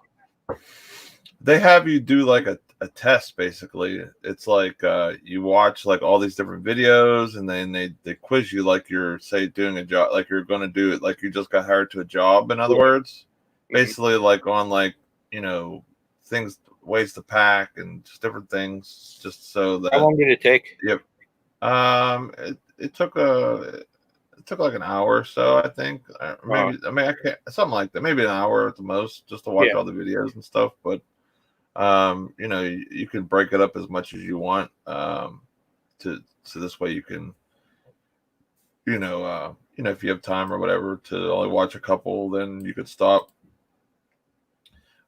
They have you do like a test, basically. It's like you watch like all these different videos, and then they quiz you like you're, say, doing a job, like you're going to do it, like you just got hired to a job, in other words. Basically like on like, things, ways to pack and just different things, just so that. How long did it take? Yep. It took like an hour or so, I think. Maybe I can't, something like that. Maybe an hour at the most, just to watch all the videos and stuff. But you can break it up as much as you want. So this way you can, if you have time or whatever to only watch a couple, then you could stop.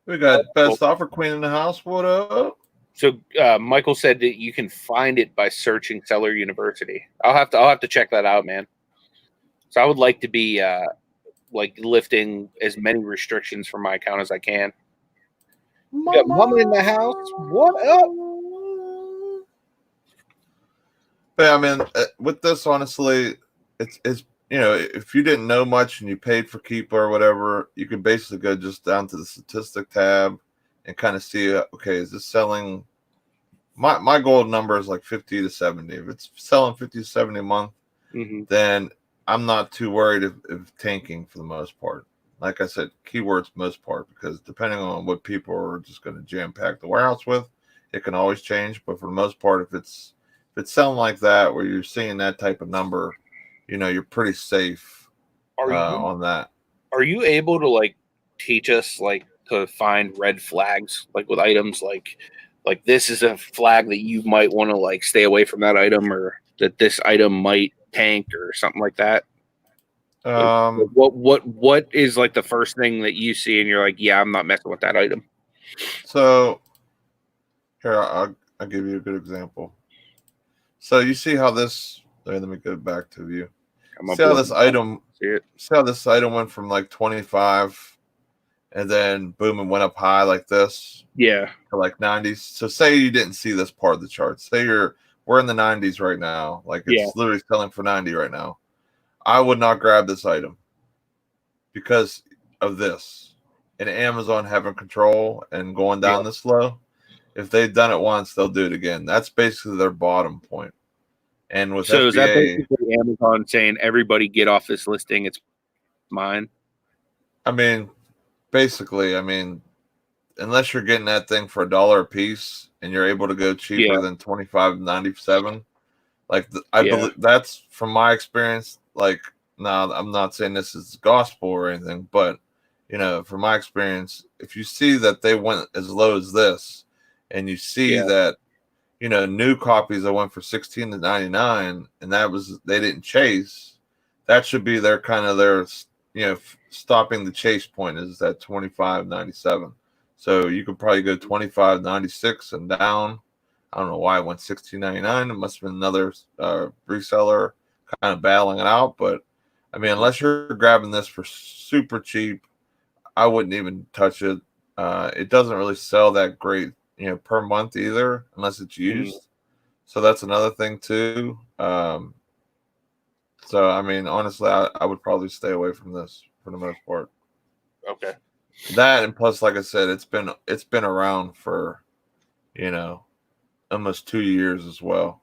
We got Best Offer Queen in the house. What up? So Michael said that you can find it by searching Seller University. I'll have to check that out, man. So I would like to be like lifting as many restrictions from my account as I can. Got Mama in the house. What up? But I mean, with this, honestly, it's if you didn't know much and you paid for Keepa or whatever, you can basically go just down to the statistic tab and kind of see, okay, is this selling? My goal number is like 50 to 70. If it's selling 50 to 70 a month, then I'm not too worried of tanking for the most part. Like I said, keywords most part, because depending on what people are just going to jam pack the warehouse with, it can always change. But for the most part, if it's selling like that, where you're seeing that type of number, you're pretty safe on that. Are you able to like teach us like to find red flags, like with items like this is a flag that you might want to like stay away from that item, or that this item might tank or something like that? What is like the first thing that you see and you're like, yeah, I'm not messing with that item? So here, I'll give you a good example. So you see how this, let me go back to view. I'm gonna See how pull up this item, see it. see how this item went from like 25, and then boom, it went up high like this Yeah. to like 90s. So say you didn't see this part of the chart. Say we're in the 90s right now. Like Yeah. it's literally selling for 90 right now. I would not grab this item because of this. And Amazon having control and going down this low. If they've done it once, they'll do it again. That's basically their bottom point. And with So is that FBA, basically Amazon saying everybody get off this listing? It's mine. I mean, basically, I mean, unless you're getting that thing for $1 a piece and you're able to go cheaper Yeah. than $25.97, like I Yeah. believe that's from my experience. Like, now I'm not saying this is gospel or anything, but from my experience, if you see that they went as low as this, and you see Yeah. that new copies that went for $16.99, and that was they didn't chase, that should be their kind of their stopping the chase point is that $25.97. So you could probably go $25.96 and down. I don't know why it went $16.99. It must have been another reseller kind of battling it out. But I mean, unless you're grabbing this for super cheap, I wouldn't even touch it. It doesn't really sell that great, per month either, unless it's used. So that's another thing too. So I mean, honestly, I would probably stay away from this for the most part. Okay. That, and plus, like I said, it's been around for almost 2 years as well.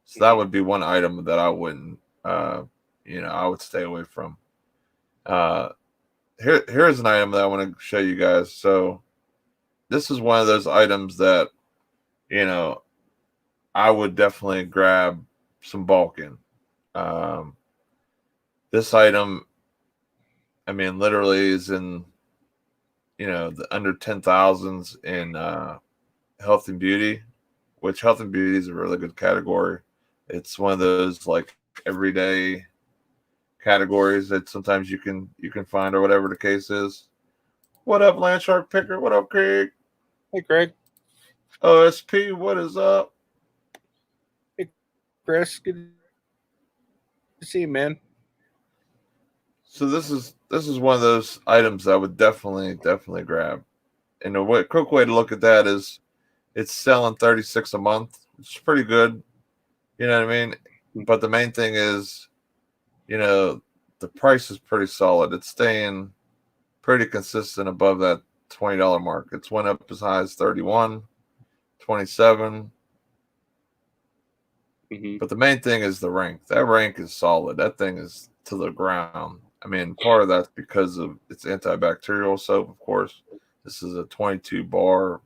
So that would be one item that I wouldn't I would stay away from. Here's an item that I want to show you guys. So this is one of those items that I would definitely grab some bulk in. This item, I mean, literally is in the under 10,000s in health and beauty, which health and beauty is a really good category. It's one of those like everyday categories that sometimes you can find, or whatever the case is. What up, Landshark Picker? What up, Craig? Hey, Craig. OSP, what is up? Hey, Chris. Good to see you, man. So this is one of those items I would definitely grab. And a quick way to look at that is it's selling 36 a month, which is pretty good. You know what I mean? But the main thing is, the price is pretty solid. It's staying pretty consistent above that $20 mark. It's went up as high as 31, 27. But the main thing is the rank. That rank is solid. That thing is to the ground. I mean, part of that's because of its antibacterial soap, of course. This is a 22 bar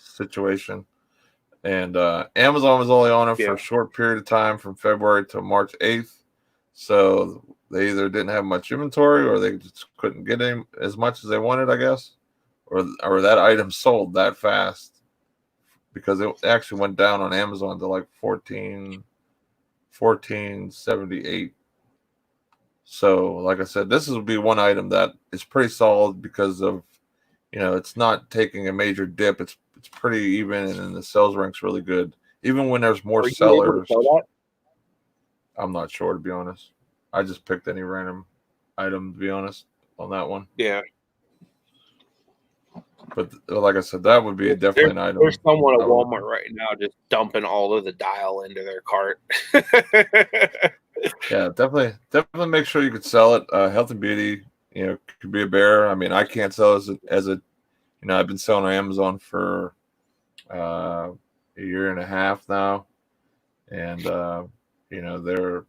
situation. And Amazon was only on it for a short period of time from February to March 8th. So they either didn't have much inventory, or they just couldn't get as much as they wanted, I guess. Or that item sold that fast, because it actually went down on Amazon to like 14.78. So, like I said, this would be one item that is pretty solid because of, it's not taking a major dip. It's pretty even, and the sales rank's really good. Even when there's more sellers, I'm not sure, to be honest. I just picked any random item, to be honest, on that one. Yeah. But like I said, that would be definitely an item. There's someone at Walmart right now just dumping all of the dial into their cart. Yeah, definitely make sure you could sell it. Health and beauty, could be a bear. I mean, I can't sell as a I've been selling on Amazon for a year and a half now, and they're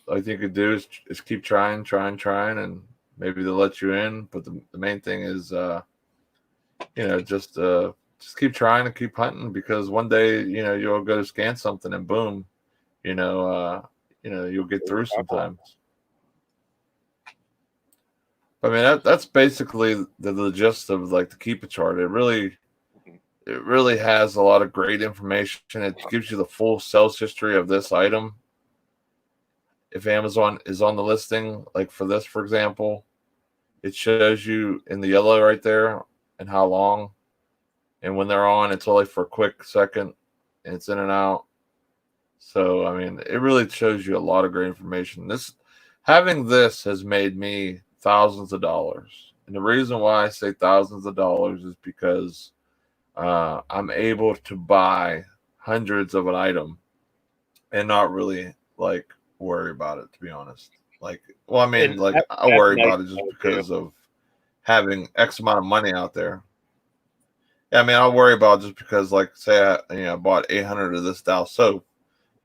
all you could do is keep trying, and maybe they'll let you in. But the main thing is, just keep trying and keep hunting, because one day, you'll go to scan something and boom, you'll get through sometimes. I mean, that's basically the gist of like the Keep It chart. It really has a lot of great information. It gives you the full sales history of this item. If Amazon is on the listing, like for this, for example, it shows you in the yellow right there and how long. And when they're on, it's only for a quick second, and it's in and out. So I mean, it really shows you a lot of great information. Having this has made me thousands of dollars, and the reason why I say thousands of dollars is because I'm able to buy hundreds of an item and not really like worry about it. To be honest, like, well, I mean, And like I that's worry nice about it to just know, too. because of having X amount of money out there. Yeah, I mean, I'll worry about just because, like, say I bought 800 of this Dow soap.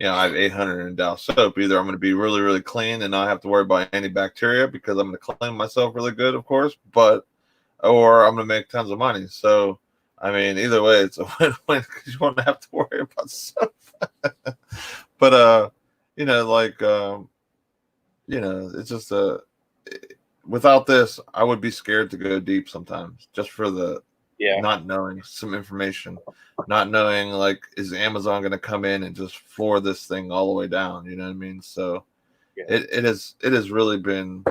I have 800 in Dow soap. Either I'm going to be really, really clean and not have to worry about any bacteria because I'm going to clean myself really good, of course, or I'm going to make tons of money. So, I mean, either way, it's a win-win because you won't have to worry about soap. But, like, it's just without this, I would be scared to go deep sometimes just for the Yeah. not knowing some information, not knowing like is Amazon going to come in and just floor this thing all the way down. You know what I mean? So Yeah. it has really been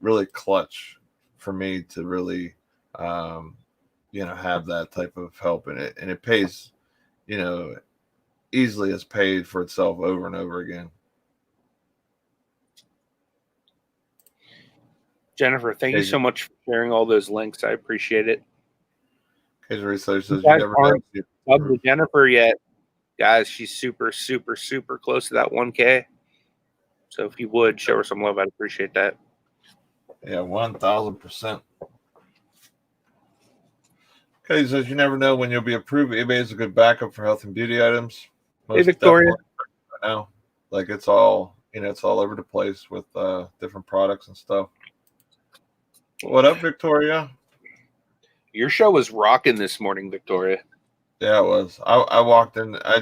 really clutch for me to really have that type of help in it, and it pays easily has paid for itself over and over again. Jennifer, thank you so much for sharing all those links. I appreciate it. Case research You says you guys never aren't know. subbed to Jennifer yet. Guys, she's super, super, super close to that 1K. So if you would show her some love, I'd appreciate that. Yeah, 1,000%. Okay, he says you never know when you'll be approved. eBay is a good backup for health and beauty items. Hey, Victoria. Definitely right now. Like it's all over the place with different products and stuff. What up, Victoria? Your show was rocking this morning, Victoria. Yeah, it was. I walked in. I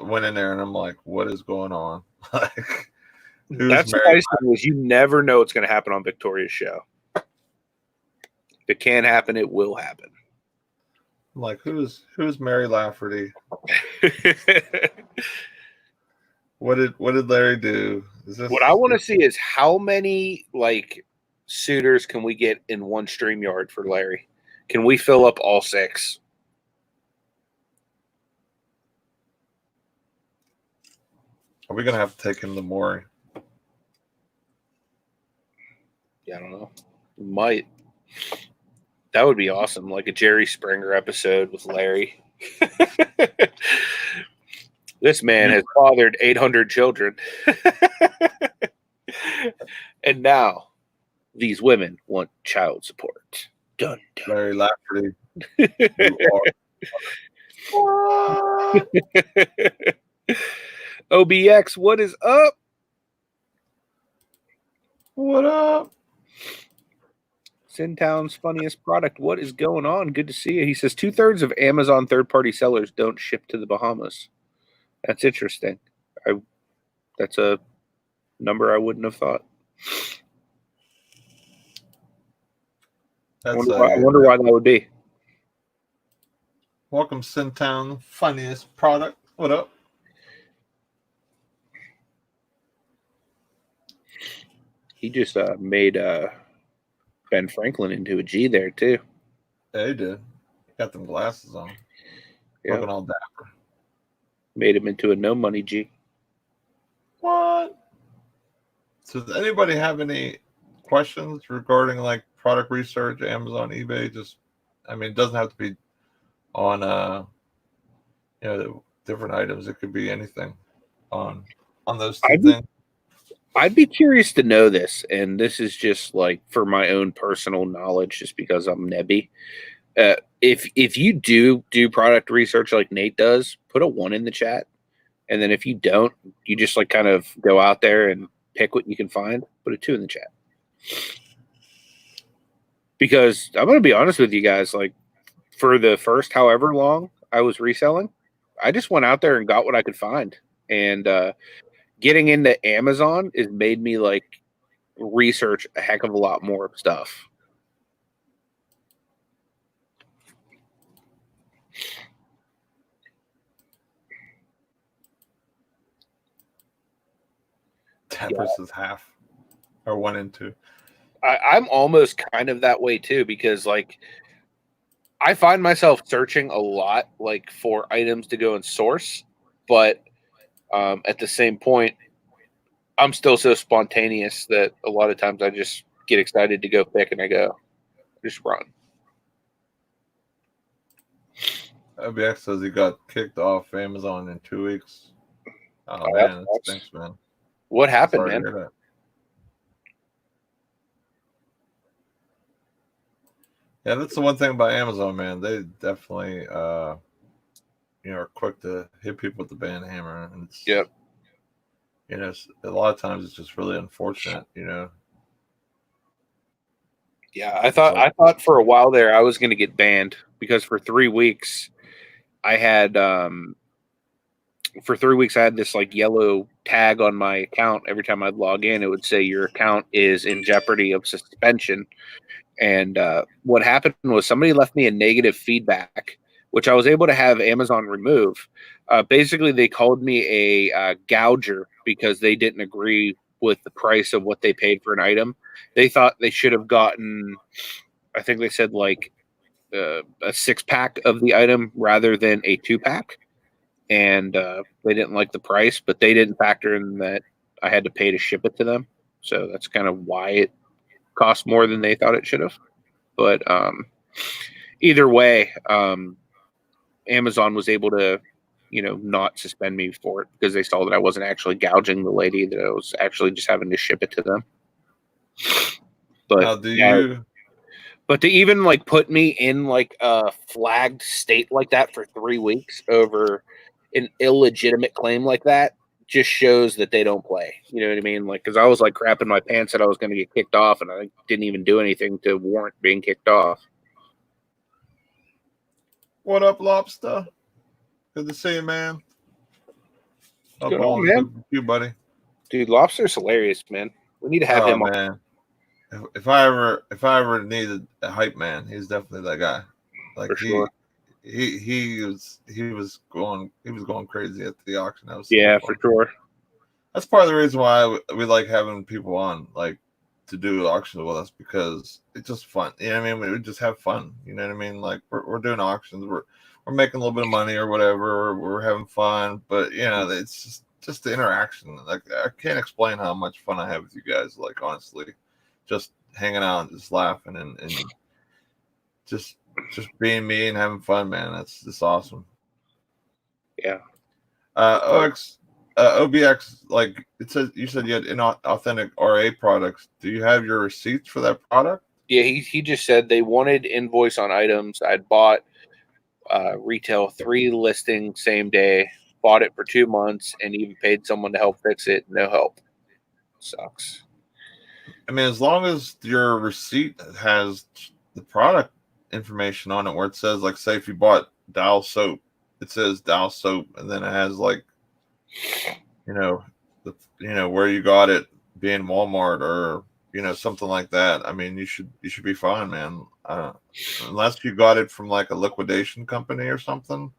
went in there and I'm like, what is going on? Like, That's the nice thing is you never know what's going to happen on Victoria's show. If it can happen, it will happen. I'm like, who's Mary Lafferty? What did Larry do? What I want to see is how many like suitors can we get in one StreamYard for Larry? Can we fill up all 6? Are we gonna have to take him to Maury? Yeah, I don't know. We might. That would be awesome, like a Jerry Springer episode with Larry. This man has fathered 800 children. And now these women want child support. Dun, dun. Larry Lafferty. You are. OBX, what is up? What up? Sintown's funniest product. What is going on? Good to see you. He says 2/3 of Amazon third-party sellers don't ship to the Bahamas. That's interesting. That's a number I wouldn't have thought. I wonder why that would be. Welcome, Sintown, funniest product. What up? He just made Ben Franklin into a G there too. Yeah, he did. Got them glasses on. Yep. Looking all dapper. Made him into a no money G. What? So does anybody have any questions regarding like product research, Amazon, eBay? It doesn't have to be on different items. It could be anything on those two things. I'd be curious to know this, and this is just like for my own personal knowledge, just because I'm nebby. If you do product research like Nate does, put a 1 in the chat, and then if you don't, you just like kind of go out there and pick what you can find. Put a 2 in the chat, because I'm gonna be honest with you guys. Like for the first however long I was reselling, I just went out there and got what I could find, and getting into Amazon has made me like research a heck of a lot more stuff. That versus half or 1 and 2. I'm almost kind of that way too, because like I find myself searching a lot like for items to go and source, but At the same point, I'm still so spontaneous that a lot of times I just get excited to go pick and I go, just run. OBX says he got kicked off Amazon in 2 weeks. Oh, Oh, man, that stinks, man. What happened, Sorry to man? hear that. Yeah, that's the one thing about Amazon, man. They definitely, are quick to hit people with the ban hammer, and it's, Yep. A lot of times it's just really unfortunate, Yeah, I thought for a while there I was going to get banned because for 3 weeks I had this like yellow tag on my account. Every time I'd log in, it would say your account is in jeopardy of suspension. And what happened was somebody left me a negative feedback, which I was able to have Amazon remove. Basically, they called me a gouger because they didn't agree with the price of what they paid for an item. They thought they should have gotten, I think they said like a 6-pack of the item rather than a 2-pack. And they didn't like the price, but they didn't factor in that I had to pay to ship it to them. So that's kind of why it cost more than they thought it should have. But either way, Amazon was able to, not suspend me for it because they saw that I wasn't actually gouging the lady, that I was actually just having to ship it to them. But now, but to even like put me in like a flagged state like that for 3 weeks over an illegitimate claim like that just shows that they don't play. You know what I mean? Like, because I was like crapping my pants that I was going to get kicked off, and I didn't even do anything to warrant being kicked off. What up, Lobster? Good to see you, man. Up Good all on, man. Good you, buddy. Dude, Lobster's hilarious, man. We need to have him on. Man. If I ever needed a hype man, he's definitely that guy. Like, For sure. he was going crazy at the auction. That was for sure. That's part of the reason why we like having people on, like, to do auctions with us, because it's just fun. You know what I mean? We just have fun. You know what I mean? Like, we're doing auctions, we're making a little bit of money or whatever. We're having fun, but it's just the interaction. Like, I can't explain how much fun I have with you guys. Like, honestly, just hanging out and just laughing and just being me and having fun, man. That's just awesome. Yeah. OBX, like it says, you said you had inauthentic RA products. Do you have your receipts for that product? Yeah, he just said they wanted invoice on items I'd bought retail 3 listings same day, bought it for 2 months, and even paid someone to help fix it. No help. Sucks. I mean, as long as your receipt has the product information on it, where it says, like, say if you bought Dial soap, it says Dial soap, and then it has like, where you got it, being Walmart or something like that. I mean, you should be fine, man. Unless you got it from like a liquidation company or something.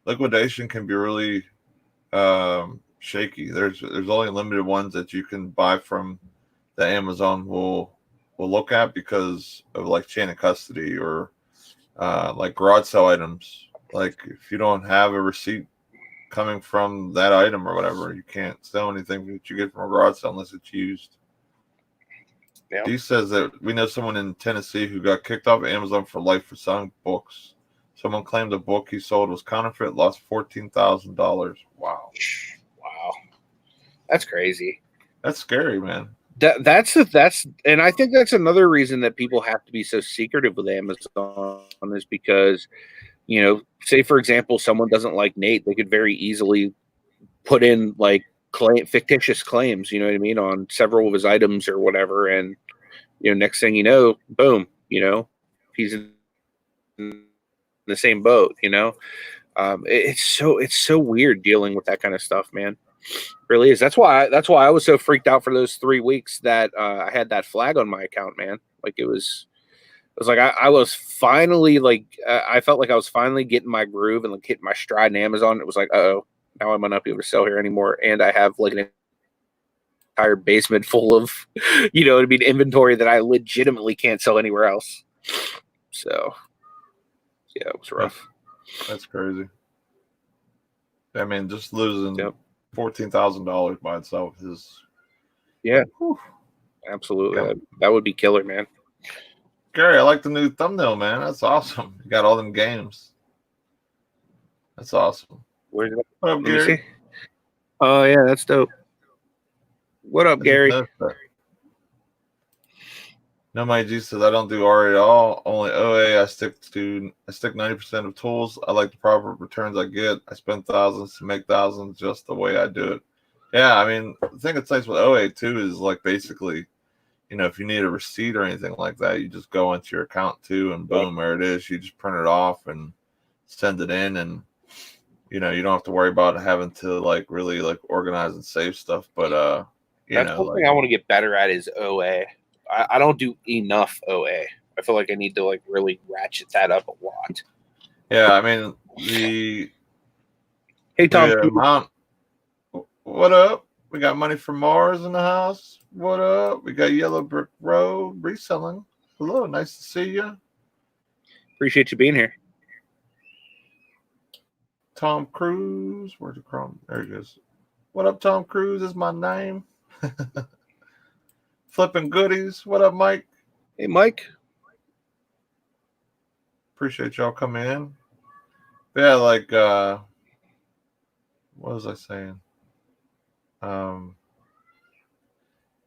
Liquidation can be really shaky. There's only limited ones that you can buy from that Amazon will look at because of, like, chain of custody or like garage sale items. Like, if you don't have a receipt coming from that item or whatever, you can't sell anything that you get from a garage sale unless it's used. Yeah. He says that we know someone in Tennessee who got kicked off Amazon for life for selling books. Someone claimed a book he sold was counterfeit, lost $14,000. Wow. That's crazy. That's scary, man. That's and I think that's another reason that people have to be so secretive with Amazon, is because, say for example, someone doesn't like Nate, they could very easily put in like fictitious claims, you know what I mean, on several of his items or whatever, and next thing you know, boom, he's in the same boat. It's so weird dealing with that kind of stuff, man. Really is. That's why I was so freaked out for those 3 weeks that I had that flag on my account, man. Like, it was like I was finally, like, I felt like I was finally getting my groove and like hitting my stride in Amazon. It was like, now I might not be able to sell here anymore, and I have like an entire basement full of inventory that I legitimately can't sell anywhere else. So yeah, it was rough. That's crazy. I mean, just losing $14,000 by itself is. Yeah, Whew. absolutely. Yeah. That would be killer, man. Gary, I like the new thumbnail, man. That's awesome. You got all them games. That's awesome. Where's that? What up, Let me Gary? see. Oh yeah, that's dope. What up, I just Gary? noticed that. No, my G says I don't do RA at all. Only OA. I stick 90% of tools. I like the proper returns I get. I spend thousands to make thousands, just the way I do it. Yeah, I mean, the thing that's nice with OA too is like basically, if you need a receipt or anything like that, you just go into your account too, and boom, there it is. You just print it off and send it in, and you don't have to worry about having to like really like organize and save stuff. But That's one thing I want to get better at is OA. I don't do enough OA. I feel like I need to like really ratchet that up a lot. yeah, I mean the Tom. amount. What up? We got money from Mars in the house. What up? We got Yellow Brick Road reselling. Hello, nice to see you. Appreciate you being here. Tom Cruise. Where's the Chrome? There he goes. What up, Tom Cruise is my name. Flipping goodies. What up, Mike? Hey, Mike. Appreciate y'all coming in. Yeah, like what was I saying?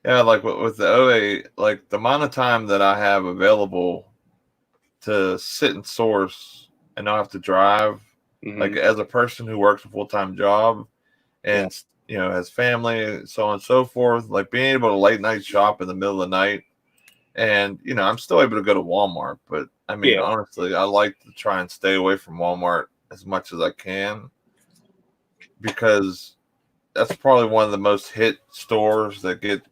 Yeah, like with the OA, like the amount of time that I have available to sit and source and not have to drive, like as a person who works a full-time job and has family, so on and so forth, like being able to late night shop in the middle of the night, and I'm still able to go to Walmart, but I mean honestly, I like to try and stay away from Walmart as much as I can, because that's probably one of the most hit stores that get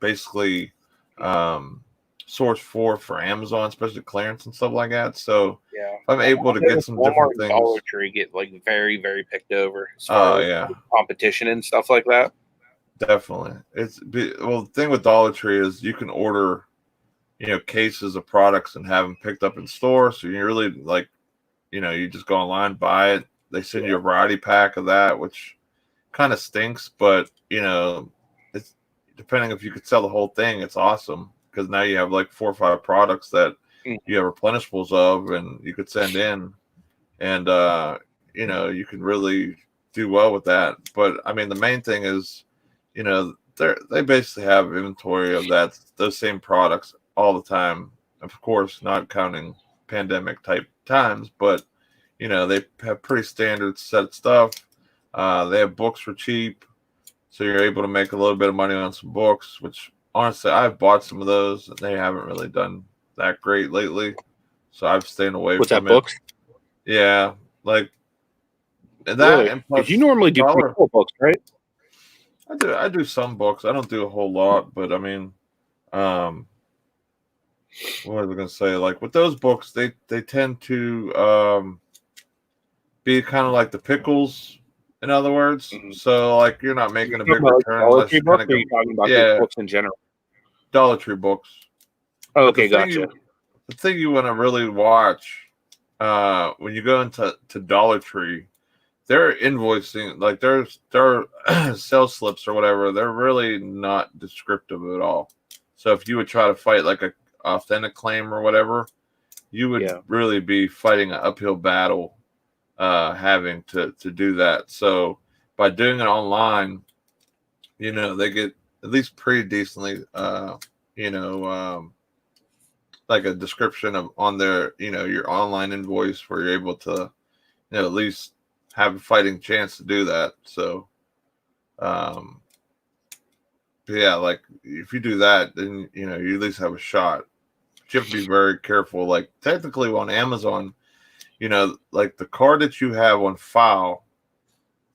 basically sourced for Amazon, especially clearance and stuff like that. So if I'm able to get some different things. Dollar Tree get like very, very picked over as far as competition and stuff like that. Definitely. The thing with Dollar Tree is you can order cases of products and have them picked up in store. So you really like you just go online, buy it. They send you a variety pack of that, which kind of stinks, but it's depending if you could sell the whole thing, it's awesome, because now you have like 4 or 5 products that you have replenishables of, and you could send in, and you can really do well with that. But I mean, the main thing is they basically have inventory of those same products all the time, of course not counting pandemic type times, but they have pretty standard set stuff. They have books for cheap, so you're able to make a little bit of money on some books, which honestly I've bought some of those and they haven't really done that great lately, so I've stayed away from it. Books? Yeah, like that. Really? And plus, you normally do books, right? I do some books. I don't do a whole lot, but I mean, what was I gonna say? Like with those books, they tend to be kind of like the pickles. In other words, so like you're not making a big return unless you kind of talking about books in general. Dollar Tree books. Oh, okay, gotcha. The thing you want to really watch when you go into Dollar Tree, they're invoicing, like their sales slips or whatever, they're really not descriptive at all. So if you would try to fight like a authentic claim or whatever, you would really be fighting an uphill battle having to do that. So by doing it online, they get at least pretty decently like a description of on their your online invoice, where you're able to at least have a fighting chance to do that. So yeah, like if you do that, then you at least have a shot. But you have to be very careful. Like technically on Amazon, like the card that you have on file,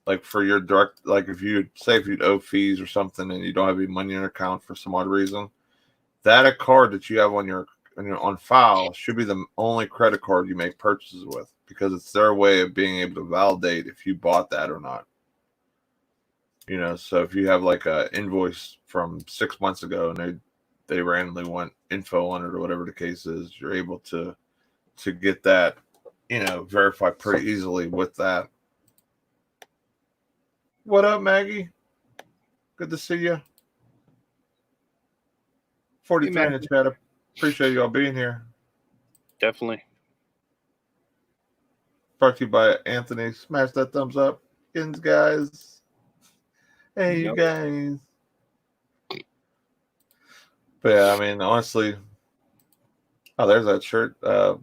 like for your direct, like if you'd owe fees or something and you don't have any money in your account for some odd reason, that a card that you have on file should be the only credit card you make purchases with, because it's their way of being able to validate if you bought that or not. So if you have like a invoice from 6 months ago and they randomly want info on it or whatever the case is, you're able to get that verify pretty easily with that. What up, Maggie? Good to see you. 43 in the chat. Appreciate y'all being here. Definitely. Brought to you by Anthony. Smash that thumbs up. Guys. Hey, you guys. But yeah, I mean, honestly, oh, there's that shirt.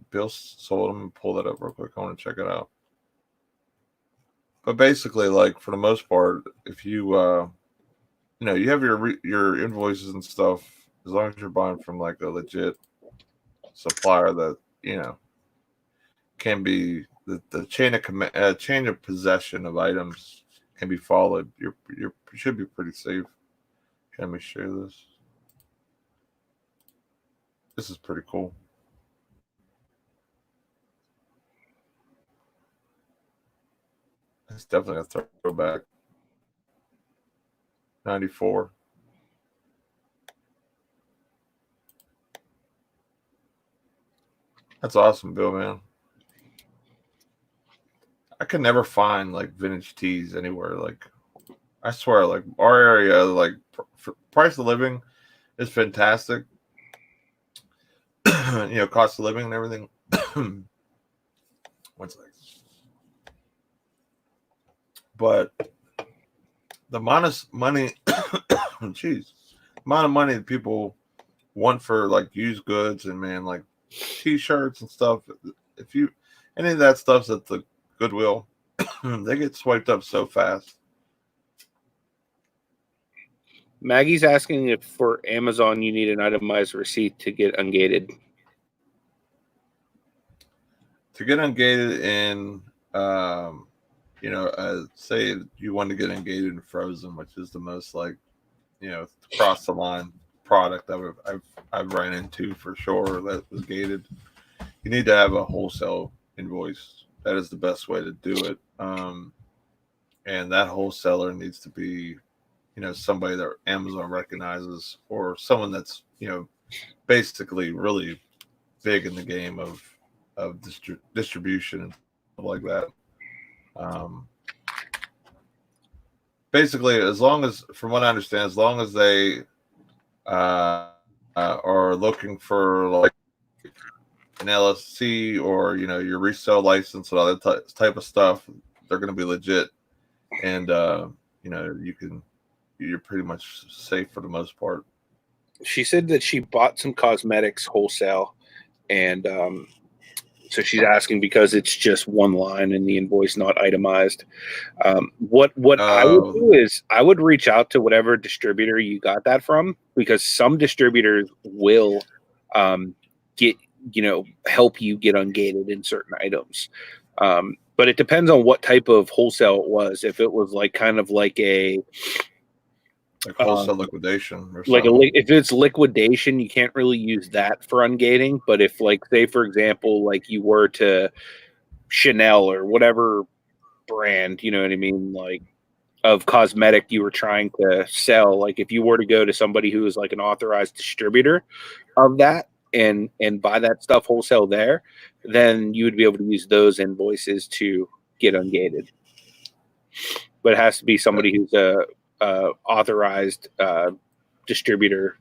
Bill sold them. Pull that up real quick. I want to check it out. But basically, like for the most part, if you you have your invoices and stuff, as long as you're buying from like a legit supplier that can be the chain of possession of items can be followed. You should be pretty safe. Let me share this. This is pretty cool. It's definitely a throwback. 94. That's awesome, Bill, man. I can never find like vintage tees anywhere. Like, I swear, like our area, like price of living is fantastic. Cost of living and everything. One second. But the amount of money, jeez, amount of money that people want for like used goods and man, like t-shirts and stuff. If you any of that stuff's at the Goodwill, they get swiped up so fast. Maggie's asking if for Amazon you need an itemized receipt to get ungated. To get ungated in, say you want to get ungated in Frozen, which is the most like, across the line product I've ran into for sure that was gated. You need to have a wholesale invoice. That is the best way to do it. And that wholesaler needs to be, somebody that Amazon recognizes or someone that's, basically really big in the game of distribution and stuff like that. Basically, as long as, from what I understand, as long as they are looking for like an LLC or your resale license and all that type of stuff, they're going to be legit, and you're pretty much safe for the most part. She said that she bought some cosmetics wholesale, and so she's asking because it's just one line in the invoice, not itemized. What I would do is I would reach out to whatever distributor you got that from, because some distributors will get help you get ungated in certain items. But it depends on what type of wholesale it was. If it was like kind of like a wholesale liquidation, or like if it's liquidation, you can't really use that for ungating. But if, like, say for example, like you were to Chanel or whatever brand, you know what I mean, like of cosmetic you were trying to sell, like if you were to go to somebody who is like an authorized distributor of that and buy that stuff wholesale there, then you would be able to use those invoices to get ungated. But it has to be somebody who's a authorized distributor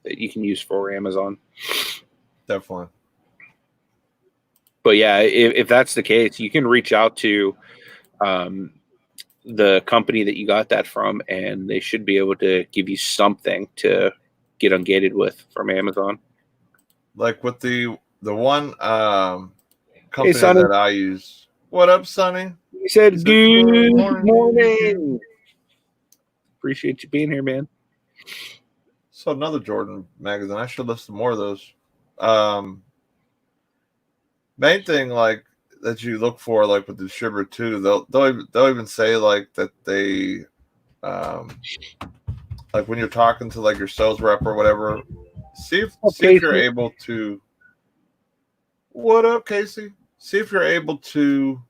that you can use for Amazon. Definitely. But yeah, if that's the case, you can reach out to the company that you got that from, and they should be able to give you something to get ungated with from Amazon. Like with the one company that I use. What up, Sonny? He said, good morning. Appreciate you being here, man. So another Jordan magazine. I should list more of those. Main thing like that you look for, like with the distributor too, they'll even say like that they like when you're talking to like your sales rep or whatever, see if you're able to. What up, Casey? See if you're able to,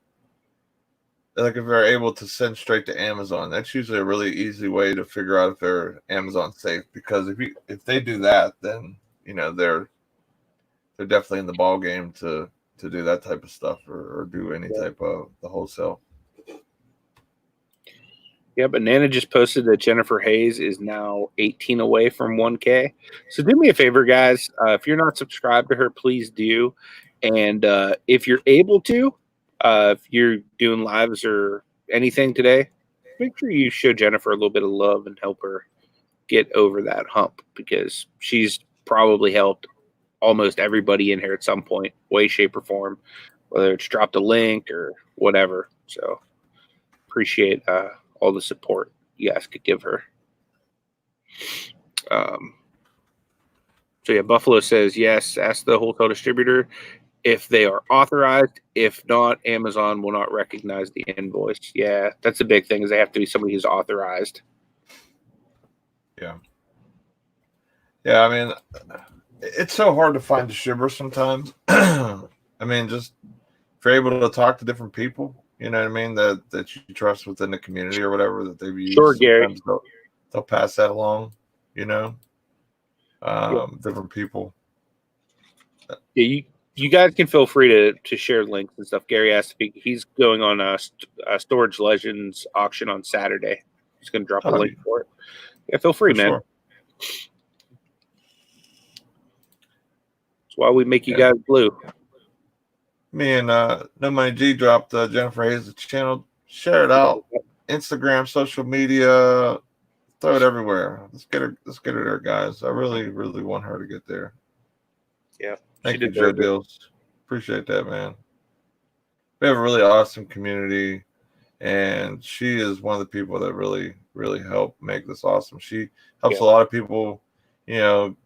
like, if they're able to send straight to Amazon. That's usually a really easy way to figure out if they're Amazon safe, because if they do that, then they're definitely in the ball game to do that type of stuff or do any type of the wholesale. Yeah, but Nana just posted that Jennifer Hayes is now 18 away from 1K. So do me a favor, guys. If you're not subscribed to her, please do. And if you're able to, if you're doing lives or anything today, make sure you show Jennifer a little bit of love and help her get over that hump, because she's probably helped almost everybody in here at some point, way, shape, or form, whether it's dropped a link or whatever. So appreciate all the support you guys could give her. So yeah, Buffalo says yes. Ask the wholesale distributor if they are authorized. If not, Amazon will not recognize the invoice. Yeah, that's the big thing, is they have to be somebody who's authorized. Yeah. Yeah, I mean, it's so hard to find distributors sometimes. I mean, just if you're able to talk to different people, you know what I mean, that you trust within the community or whatever that they've used. Sure, Gary. They'll pass that along, you know. Different people. Yeah, you guys can feel free to share links and stuff. Gary asked if he's going on a Storage Legends auction on Saturday. He's going to drop a link for it. Yeah, feel free, man. Sure. That's why we make you guys blue. Me and No Money G dropped Jennifer Hayes' channel. Share it out. Instagram, social media, throw it everywhere. Let's get her there, guys. I really, really want her to get there. Yeah. Thank you, Joe Deals. Appreciate that, man. We have a really awesome community, and she is one of the people that really, really help make this awesome. She helps a lot of people, you know,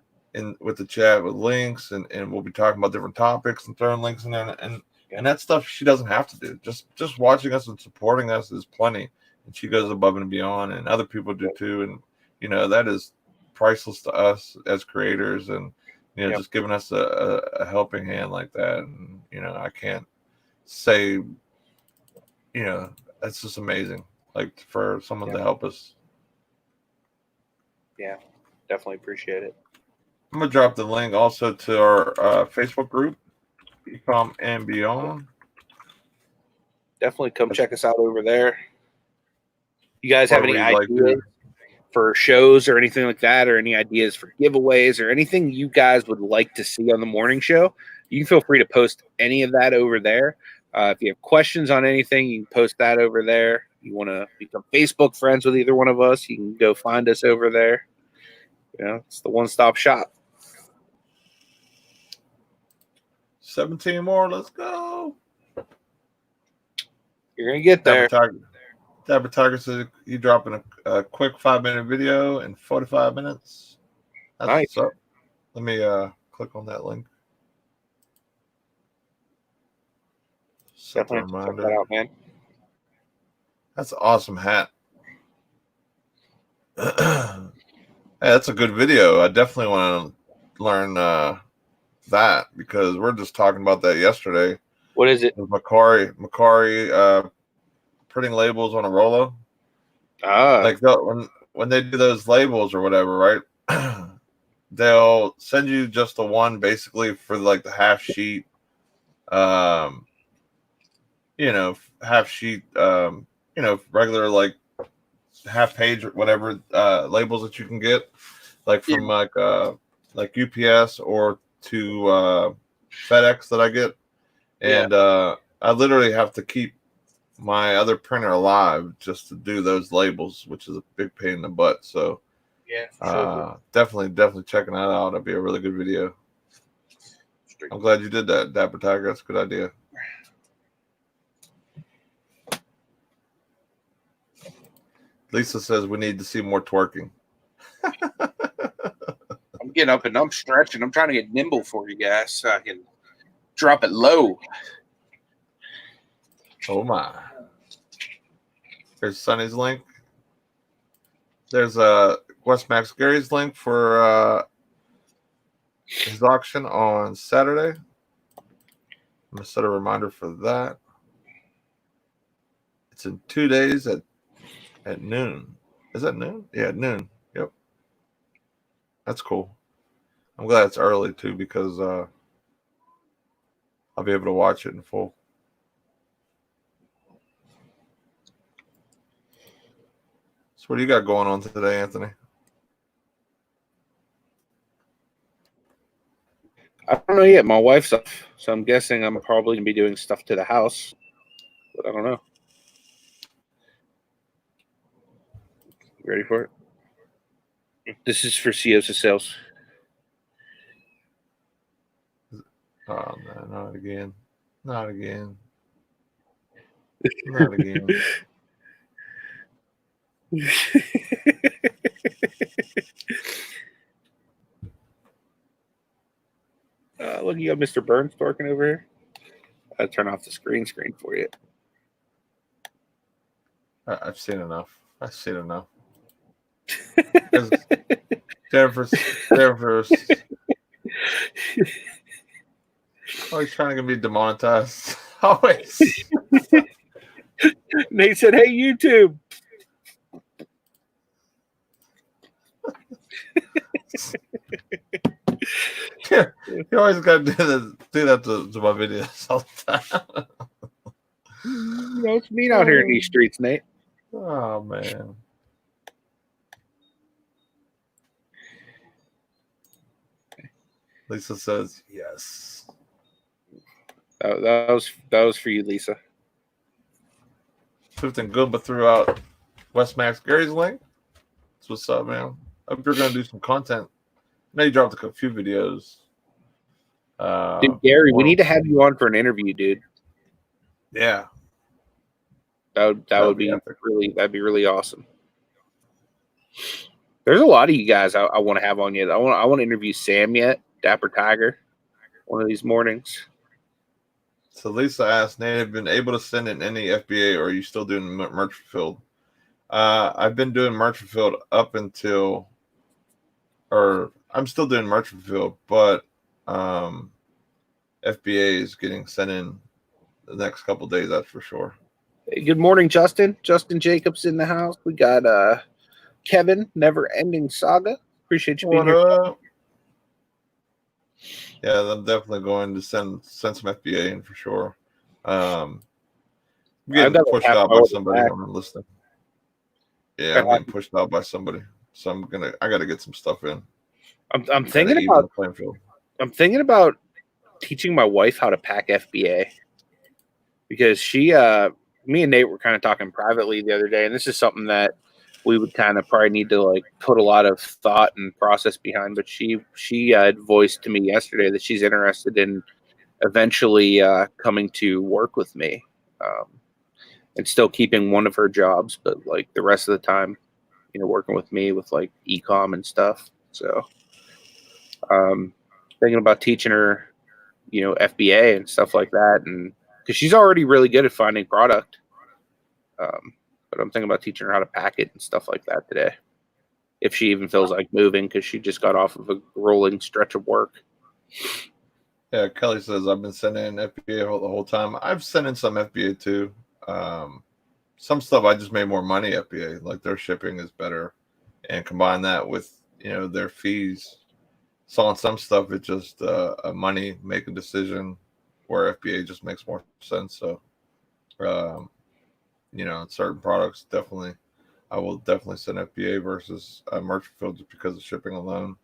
with the chat with links, and we'll be talking about different topics and throwing links in there, and that stuff she doesn't have to do. Just watching us and supporting us is plenty, and she goes above and beyond, and other people do too, and you know that is priceless to us as creators, and you know just giving us a helping hand like that, and you know I can't say, you know, that's just amazing, like for someone to help us. Yeah, definitely appreciate it. I'm gonna drop the link also to our Facebook group, Ecom and Beyond. Definitely come check us out over there. You guys have any ideas for shows or anything like that, or any ideas for giveaways or anything you guys would like to see on the morning show? You can feel free to post any of that over there. If you have questions on anything, you can post that over there. You want to become Facebook friends with either one of us, you can go find us over there. You know, it's the one-stop shop. 17 more. Let's go. You're going to get there. Dabber Tiger says you dropping a quick 5-minute video in 45 minutes. That's nice. What's up. Let me click on that link. Definitely check that out, man. That's an awesome hat. Hey, that's a good video. I definitely want to learn that, because we're just talking about that yesterday. What is it? Macari printing labels on a Rolo. Like when they do those labels or whatever, right? They'll send you just the one basically for like the half sheet, you know, half sheet, you know, regular like half page or whatever labels that you can get, like from like UPS or to FedEx that I get, and I literally have to keep my other printer alive just to do those labels, which is a big pain in the butt. So definitely checking that out. That'd be a really good video. I'm glad you did that, Dapper Tiger. That's a good idea. Lisa says we need to see more twerking. I'm getting up and I'm stretching. I'm trying to get nimble for you guys so I can drop it low. Oh my. There's Sonny's link. There's West Max Gary's link for his auction on Saturday. I'm gonna set a reminder for that. It's in 2 days at noon. Is that noon? Yeah, noon. Yep. That's cool. I'm glad it's early too, because I'll be able to watch it in full. So what do you got going on today, Anthony? I don't know yet. My wife's up, so I'm guessing I'm probably gonna be doing stuff to the house, but I don't know. You ready for it? This is for Ciosa sales. Oh no, not again. Not again. Not again. Look, you got Mr. Burns working over here. I'll turn off the screen for you. I've seen enough. I've seen enough. Jennifer's always trying to get me demonetized. Always. Nate said, "Hey, YouTube." Yeah, you always got to do that to my videos all the time. You know, it's mean out here in these streets, Nate. Oh man. Lisa says yes. That was for you, Lisa. Fifth and Goomba threw out West Max Gary's link. That's what's up, man. I hope you're gonna do some content. I know you dropped a few videos. Dude, Gary, we need to have you on for an interview, dude. Yeah. That would be epic. that'd be really awesome. There's a lot of you guys I want to have on yet. I want to interview Sam yet, Dapper Tiger, one of these mornings. So Lisa asked, Nate, have you been able to send in any FBA, or are you still doing merch fulfilled? I've been doing merch fulfilled up until, or I'm still doing merch fulfilled, but FBA is getting sent in the next couple days, that's for sure. Hey, good morning, Justin. Justin Jacobs in the house. We got Kevin, Never Ending Saga. Appreciate you being here. Yeah, I'm definitely going to send some FBA in for sure. I'm getting pushed out by somebody. I'm listening. Yeah, I'm getting pushed out by somebody, so I got to get some stuff in. I'm thinking about. I'm thinking about teaching my wife how to pack FBA because me and Nate were kind of talking privately the other day, and this is something that we would kind of probably need to like put a lot of thought and process behind. But she had voiced to me yesterday that she's interested in eventually coming to work with me and still keeping one of her jobs, but like the rest of the time, you know, working with me with like Ecom and stuff. So thinking about teaching her, you know, FBA and stuff like that, and because she's already really good at finding product. But I'm thinking about teaching her how to pack it and stuff like that today. If she even feels like moving, because she just got off of a rolling stretch of work. Yeah, Kelly says I've been sending in FBA the whole time. I've sent in some FBA too. Some stuff I just made more money FBA, like their shipping is better, and combine that with, you know, their fees. So on some stuff, it's just a money making decision where FBA just makes more sense. So, you know, certain products I will definitely send FBA versus merch fulfilled just because of shipping alone.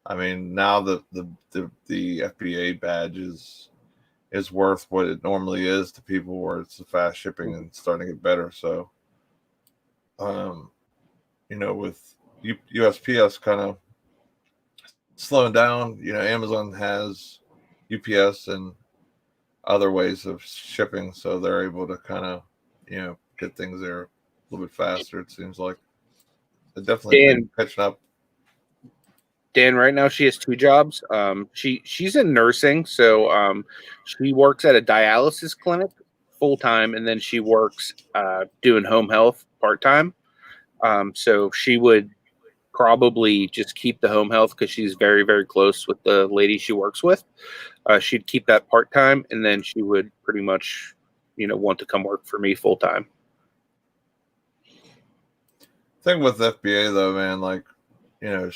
I mean, now the FBA badge is worth what it normally is to people, where it's the fast shipping and starting to get better. So, you know, with USPS kind of slowing down, you know, Amazon has UPS and other ways of shipping, so they're able to kind of, you know, get things there a little bit faster. It seems like they're definitely been catching up. Dan, right now she has two jobs. She's in nursing, so she works at a dialysis clinic full time, and then she works doing home health part time. So she would probably just keep the home health because she's very, very close with the lady she works with. She'd keep that part time, and then she would pretty much, you know, want to come work for me full time. Thing with FBA though, man, like, you know,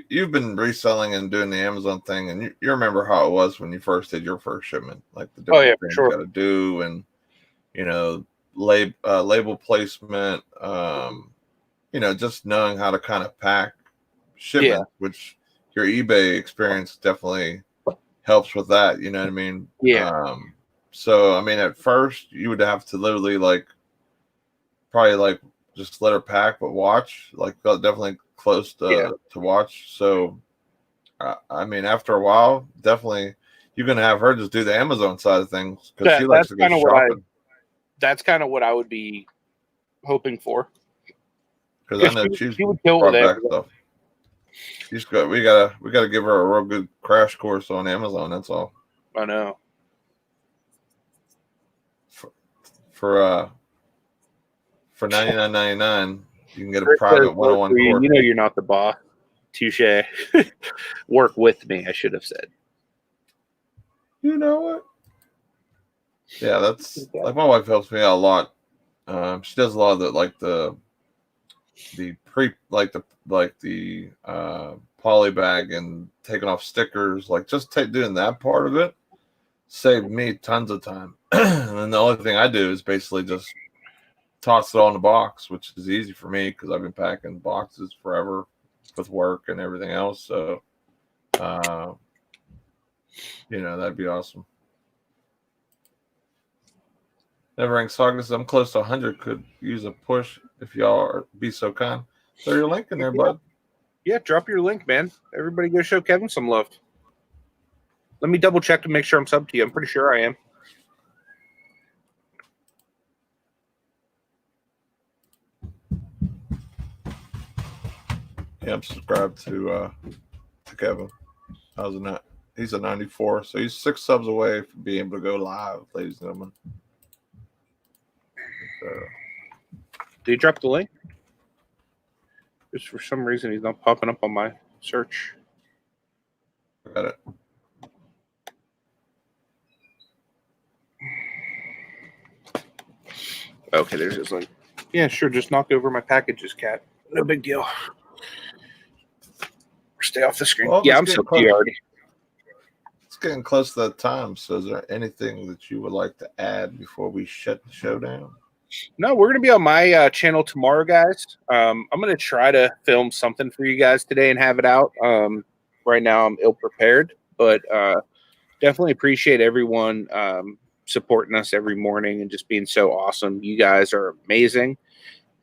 you've been reselling and doing the Amazon thing, and you remember how it was when you first did your first shipment, like the different things you got to do, and, you know, label placement, just knowing how to kind of pack shipment, which your eBay experience definitely helps with that. You know what I mean? Yeah. So I mean, at first you would have to literally probably just let her pack, but watch definitely close to watch. So I mean, after a while, definitely you're gonna have her just do the Amazon side of things because she likes to go shopping. That's kind of what I would be hoping for. Because I know she's she would kill brought with back stuff. We gotta give her a real good crash course on Amazon. That's all. I know. For $99.99, you can get a private 101 course. You know you're not the boss. Touche. Work with me, I should have said. You know what? Yeah, that's like my wife helps me out a lot. She does a lot of the poly bag and taking off stickers, doing that part of it saved me tons of time. And then the only thing I do is basically just toss it all in the box, which is easy for me because I've been packing boxes forever with work and everything else. So, that'd be awesome. Never Saugus, I'm close to 100. Could use a push if y'all be so kind. Throw your link in there, bud. Yeah, drop your link, man. Everybody go show Kevin some love. Let me double check to make sure I'm subbed to you. I'm pretty sure I am. Yeah, I'm subscribed to Kevin. He's a 94, so he's 6 subs away from being able to go live, ladies and gentlemen. Did you drop the link? Just for some reason he's not popping up on my search. Got it. Okay, there's his link. Yeah, sure. Just knock over my packages, cat. No big deal. Stay off the screen. Well, yeah, I'm so already. It's getting close to that time. So, is there anything that you would like to add before we shut the show down? No, we're going to be on my channel tomorrow, guys. I'm going to try to film something for you guys today and have it out. Right now, I'm ill prepared, but definitely appreciate everyone supporting us every morning and just being so awesome. You guys are amazing.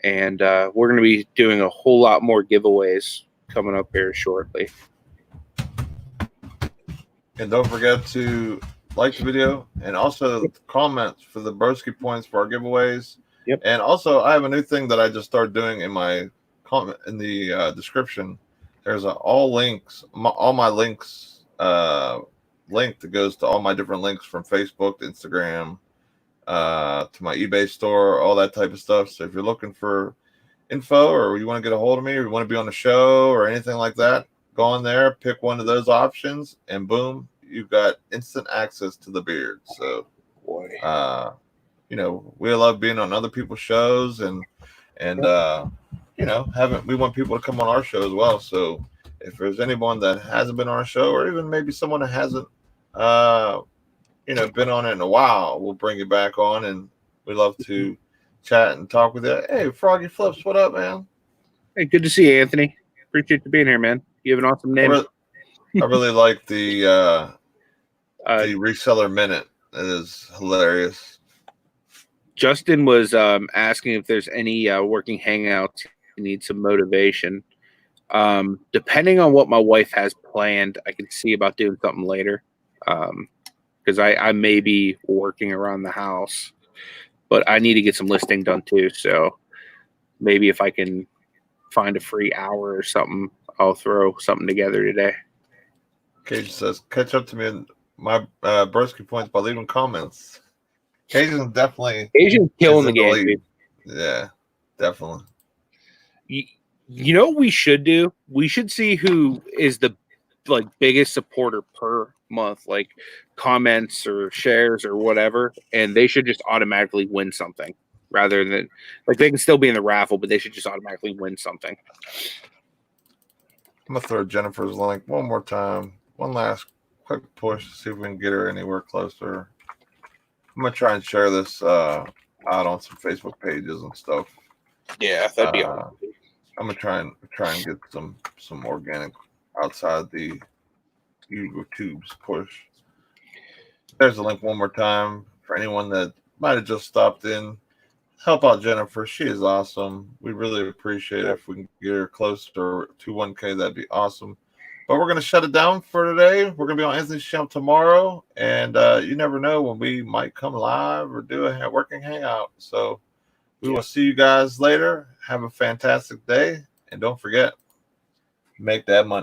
And we're going to be doing a whole lot more giveaways coming up here shortly. And don't forget to like the video and also comment for the broski points for our giveaways. Yep. And also, I have a new thing that I just started doing in my comment in the description. There's all my links link that goes to all my different links from Facebook to Instagram to my eBay store, all that type of stuff. So if you're looking for info or you want to get a hold of me or you want to be on the show or anything like that, go on there, pick one of those options, and boom, you've got instant access to the beard. So, we love being on other people's shows and we want people to come on our show as well. So if there's anyone that hasn't been on our show or even maybe someone that hasn't, been on it in a while, we'll bring you back on and we love to chat and talk with you. Hey, Froggy Flips, what up, man? Hey, good to see you, Anthony. Appreciate you being here, man. You have an awesome name. I really like the reseller minute. It is hilarious. Justin was asking if there's any working hangouts. You need some motivation. Depending on what my wife has planned, I can see about doing something later. Because I may be working around the house, but I need to get some listing done too. So maybe if I can find a free hour or something, I'll throw something together today. Cage says, catch up to me in my broski points by leaving comments. Asian's killing the game, dude. Yeah, definitely. You know what we should do? We should see who is the biggest supporter per month, like comments or shares or whatever, and they should just automatically win something rather than they can still be in the raffle, but they should just automatically win something. I'm gonna throw Jennifer's link one more time. One last quick push to see if we can get her anywhere closer. I'm gonna try and share this out on some Facebook pages and stuff. Yeah, that'd be awesome. I'm gonna try and get some organic outside the usual tubes push. There's a link one more time for anyone that might have just stopped in. Help out Jennifer. She is awesome. We really appreciate it. If we can get her closer to 1K, that'd be awesome. But we're going to shut it down for today. We're going to be on Anthony's channel tomorrow. And you never know when we might come live or do a working hangout. So we will see you guys later. Have a fantastic day. And don't forget, make that money.